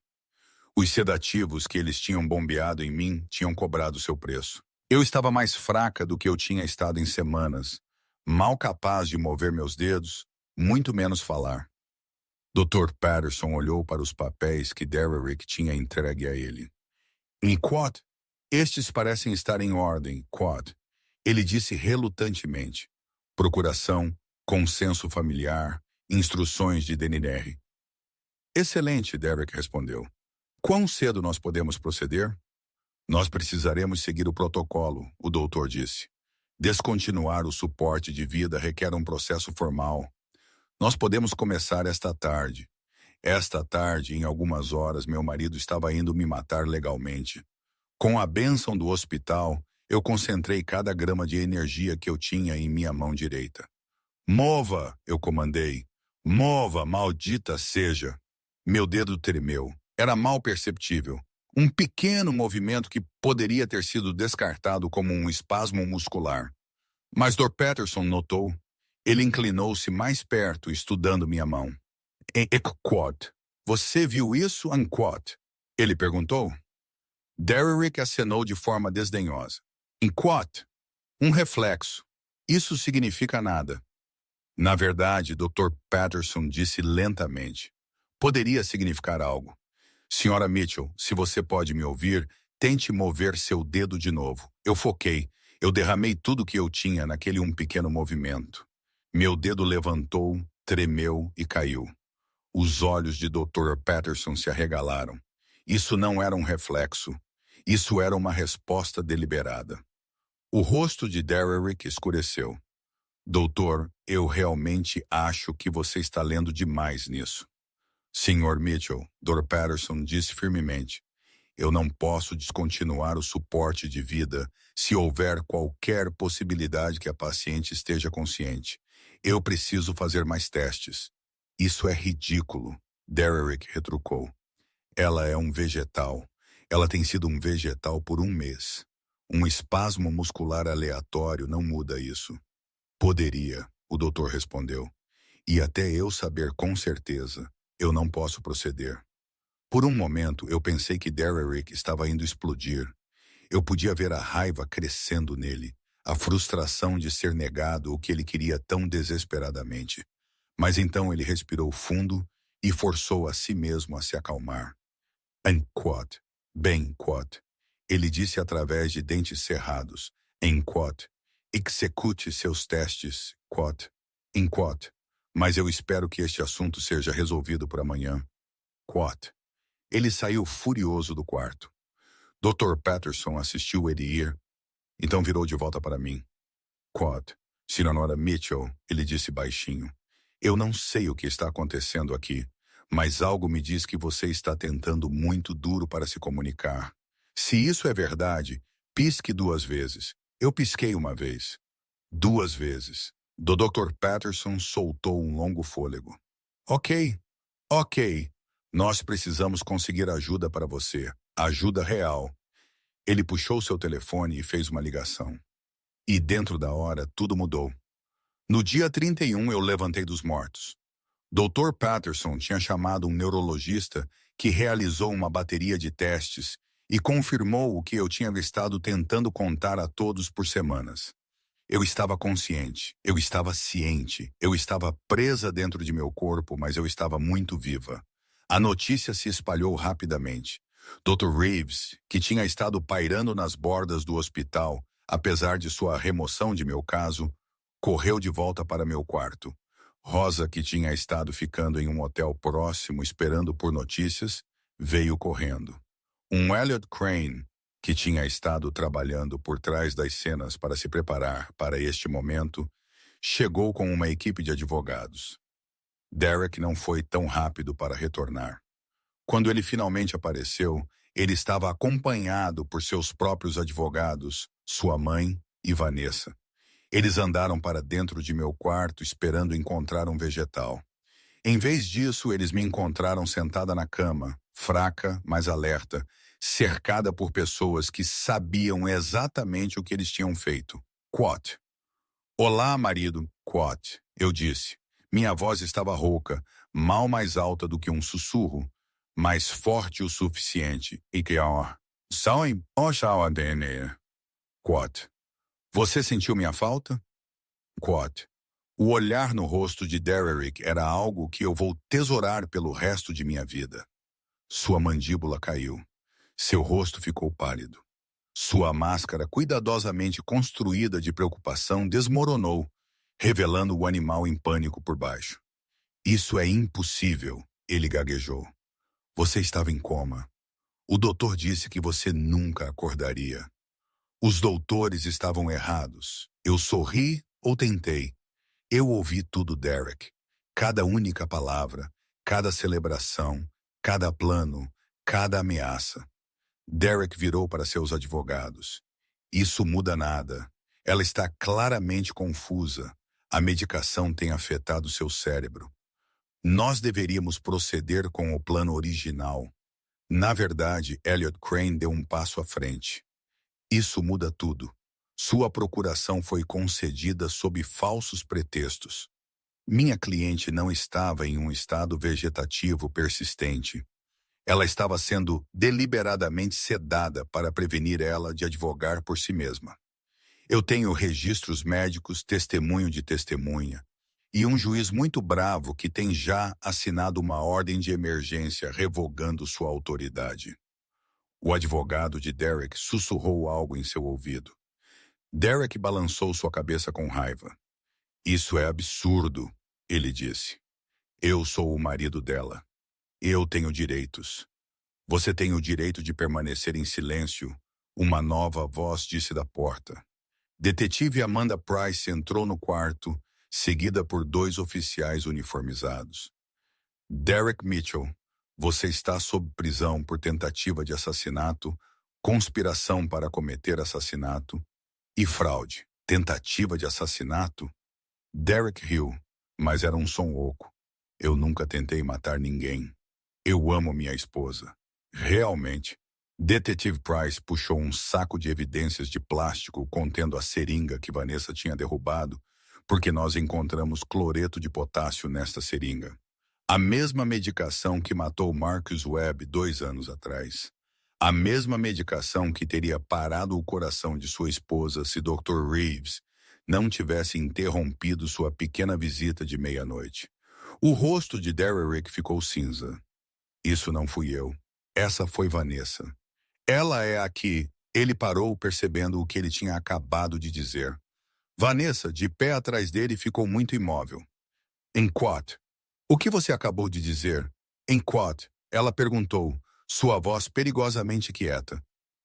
Os sedativos que eles tinham bombeado em mim tinham cobrado seu preço. Eu estava mais fraca do que eu tinha estado em semanas, mal capaz de mover meus dedos, muito menos falar. Dr. Patterson olhou para os papéis que Derek tinha entregue a ele. Quot, estes parecem estar em ordem, Quot. Ele disse relutantemente. Procuração, consenso familiar, instruções de DNR. Excelente, Derek respondeu. Quão cedo nós podemos proceder? Nós precisaremos seguir o protocolo, o doutor disse. Descontinuar o suporte de vida requer um processo formal. Nós podemos começar esta tarde. Esta tarde, em algumas horas, meu marido estava indo me matar legalmente. Com a bênção do hospital, eu concentrei cada grama de energia que eu tinha em minha mão direita. Mova, eu comandei. Mova, maldita seja. Meu dedo tremeu. Era mal perceptível. Um pequeno movimento que poderia ter sido descartado como um espasmo muscular. Mas Dr. Patterson notou. Ele inclinou-se mais perto, estudando minha mão. Quad. Você viu isso, Quad? Ele perguntou. Derrick acenou de forma desdenhosa. Quad. Um reflexo. Isso significa nada. Na verdade, Dr. Patterson disse lentamente. Poderia significar algo. Senhora Mitchell, se você pode me ouvir, tente mover seu dedo de novo. Eu foquei. Eu derramei tudo que eu tinha naquele pequeno movimento. Meu dedo levantou, tremeu e caiu. Os olhos de Dr. Patterson se arregalaram. Isso não era um reflexo. Isso era uma resposta deliberada. O rosto de Derrick escureceu. Doutor, eu realmente acho que você está lendo demais nisso. Sr. Mitchell, Dr. Patterson disse firmemente, eu não posso descontinuar o suporte de vida se houver qualquer possibilidade que a paciente esteja consciente. Eu preciso fazer mais testes. Isso é ridículo, Derrick retrucou. Ela é um vegetal. Ela tem sido um vegetal por um mês. Um espasmo muscular aleatório não muda isso. Poderia, o doutor respondeu. E até eu saber com certeza, eu não posso proceder. Por um momento, eu pensei que Derrick estava indo explodir. Eu podia ver a raiva crescendo nele, a frustração de ser negado o que ele queria tão desesperadamente. Mas então ele respirou fundo e forçou a si mesmo a se acalmar. Quad. Bem, Quad. Ele disse através de dentes cerrados. Quad. Execute seus testes, Quad. Quad. Mas eu espero que este assunto seja resolvido por amanhã. Quad. Ele saiu furioso do quarto. Dr. Patterson assistiu ele ir, então virou de volta para mim. Quad. Sra. Mitchell, ele disse baixinho. Eu não sei o que está acontecendo aqui, mas algo me diz que você está tentando muito duro para se comunicar. Se isso é verdade, pisque 2 vezes. Eu pisquei uma vez. 2 vezes. Do Dr. Patterson soltou um longo fôlego. Ok. Nós precisamos conseguir ajuda para você. Ajuda real. Ele puxou seu telefone e fez uma ligação. E dentro da hora, tudo mudou. No dia 31, eu levantei dos mortos. Dr. Patterson tinha chamado um neurologista que realizou uma bateria de testes e confirmou o que eu tinha estado tentando contar a todos por semanas. Eu estava consciente, eu estava ciente, eu estava presa dentro de meu corpo, mas eu estava muito viva. A notícia se espalhou rapidamente. Dr. Reeves, que tinha estado pairando nas bordas do hospital, apesar de sua remoção de meu caso, correu de volta para meu quarto. Rosa, que tinha estado ficando em um hotel próximo esperando por notícias, veio correndo. Elliot Crane, que tinha estado trabalhando por trás das cenas para se preparar para este momento, chegou com uma equipe de advogados. Derrick não foi tão rápido para retornar. Quando ele finalmente apareceu, ele estava acompanhado por seus próprios advogados, sua mãe e Vanessa. Eles andaram para dentro de meu quarto esperando encontrar um vegetal. Em vez disso, eles me encontraram sentada na cama, fraca, mas alerta, cercada por pessoas que sabiam exatamente o que eles tinham feito. Quat. Olá, marido, Quat, eu disse. Minha voz estava rouca, mal mais alta do que um sussurro, mas forte o suficiente. E que Quat. Você sentiu minha falta? Quat. O olhar no rosto de Derrick era algo que eu vou tesourar pelo resto de minha vida. Sua mandíbula caiu. Seu rosto ficou pálido. Sua máscara, cuidadosamente construída de preocupação, desmoronou, revelando o animal em pânico por baixo. Isso é impossível, ele gaguejou. Você estava em coma. O doutor disse que você nunca acordaria. Os doutores estavam errados. Eu sorri ou tentei. Eu ouvi tudo, Derek. Cada única palavra, cada celebração, cada plano, cada ameaça. Derek virou para seus advogados. Isso muda nada. Ela está claramente confusa. A medicação tem afetado seu cérebro. Nós deveríamos proceder com o plano original. Na verdade, Elliot Crane deu um passo à frente. Isso muda tudo. Sua procuração foi concedida sob falsos pretextos. Minha cliente não estava em um estado vegetativo persistente. Ela estava sendo deliberadamente sedada para prevenir ela de advogar por si mesma. Eu tenho registros médicos, testemunho de testemunha, e um juiz muito bravo que tem já assinado uma ordem de emergência revogando sua autoridade. O advogado de Derek sussurrou algo em seu ouvido. Derek balançou sua cabeça com raiva. Isso é absurdo, ele disse. Eu sou o marido dela. Eu tenho direitos. Você tem o direito de permanecer em silêncio, uma nova voz disse da porta. Detetive Amanda Price entrou no quarto, seguida por 2 oficiais uniformizados. Derek Mitchell, você está sob prisão por tentativa de assassinato, conspiração para cometer assassinato e fraude. Tentativa de assassinato? Derek riu, mas era um som oco. Eu nunca tentei matar ninguém. Eu amo minha esposa. Realmente. Detetive Price puxou um saco de evidências de plástico contendo a seringa que Vanessa tinha derrubado, porque nós encontramos cloreto de potássio nesta seringa. A mesma medicação que matou Marcus Webb 2 anos atrás. A mesma medicação que teria parado o coração de sua esposa se Dr. Reeves não tivesse interrompido sua pequena visita de meia-noite. O rosto de Derek ficou cinza. Isso não fui eu. Essa foi Vanessa. Ela é a que... Ele parou percebendo o que ele tinha acabado de dizer. Vanessa, de pé atrás dele, ficou muito imóvel. Em quat? O que você acabou de dizer? Em quat? Ela perguntou, sua voz perigosamente quieta.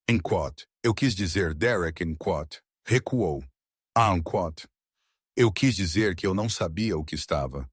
Em quat? Eu quis dizer Derek em quat. Recuou. Em quat? Eu quis dizer que eu não sabia o que estava.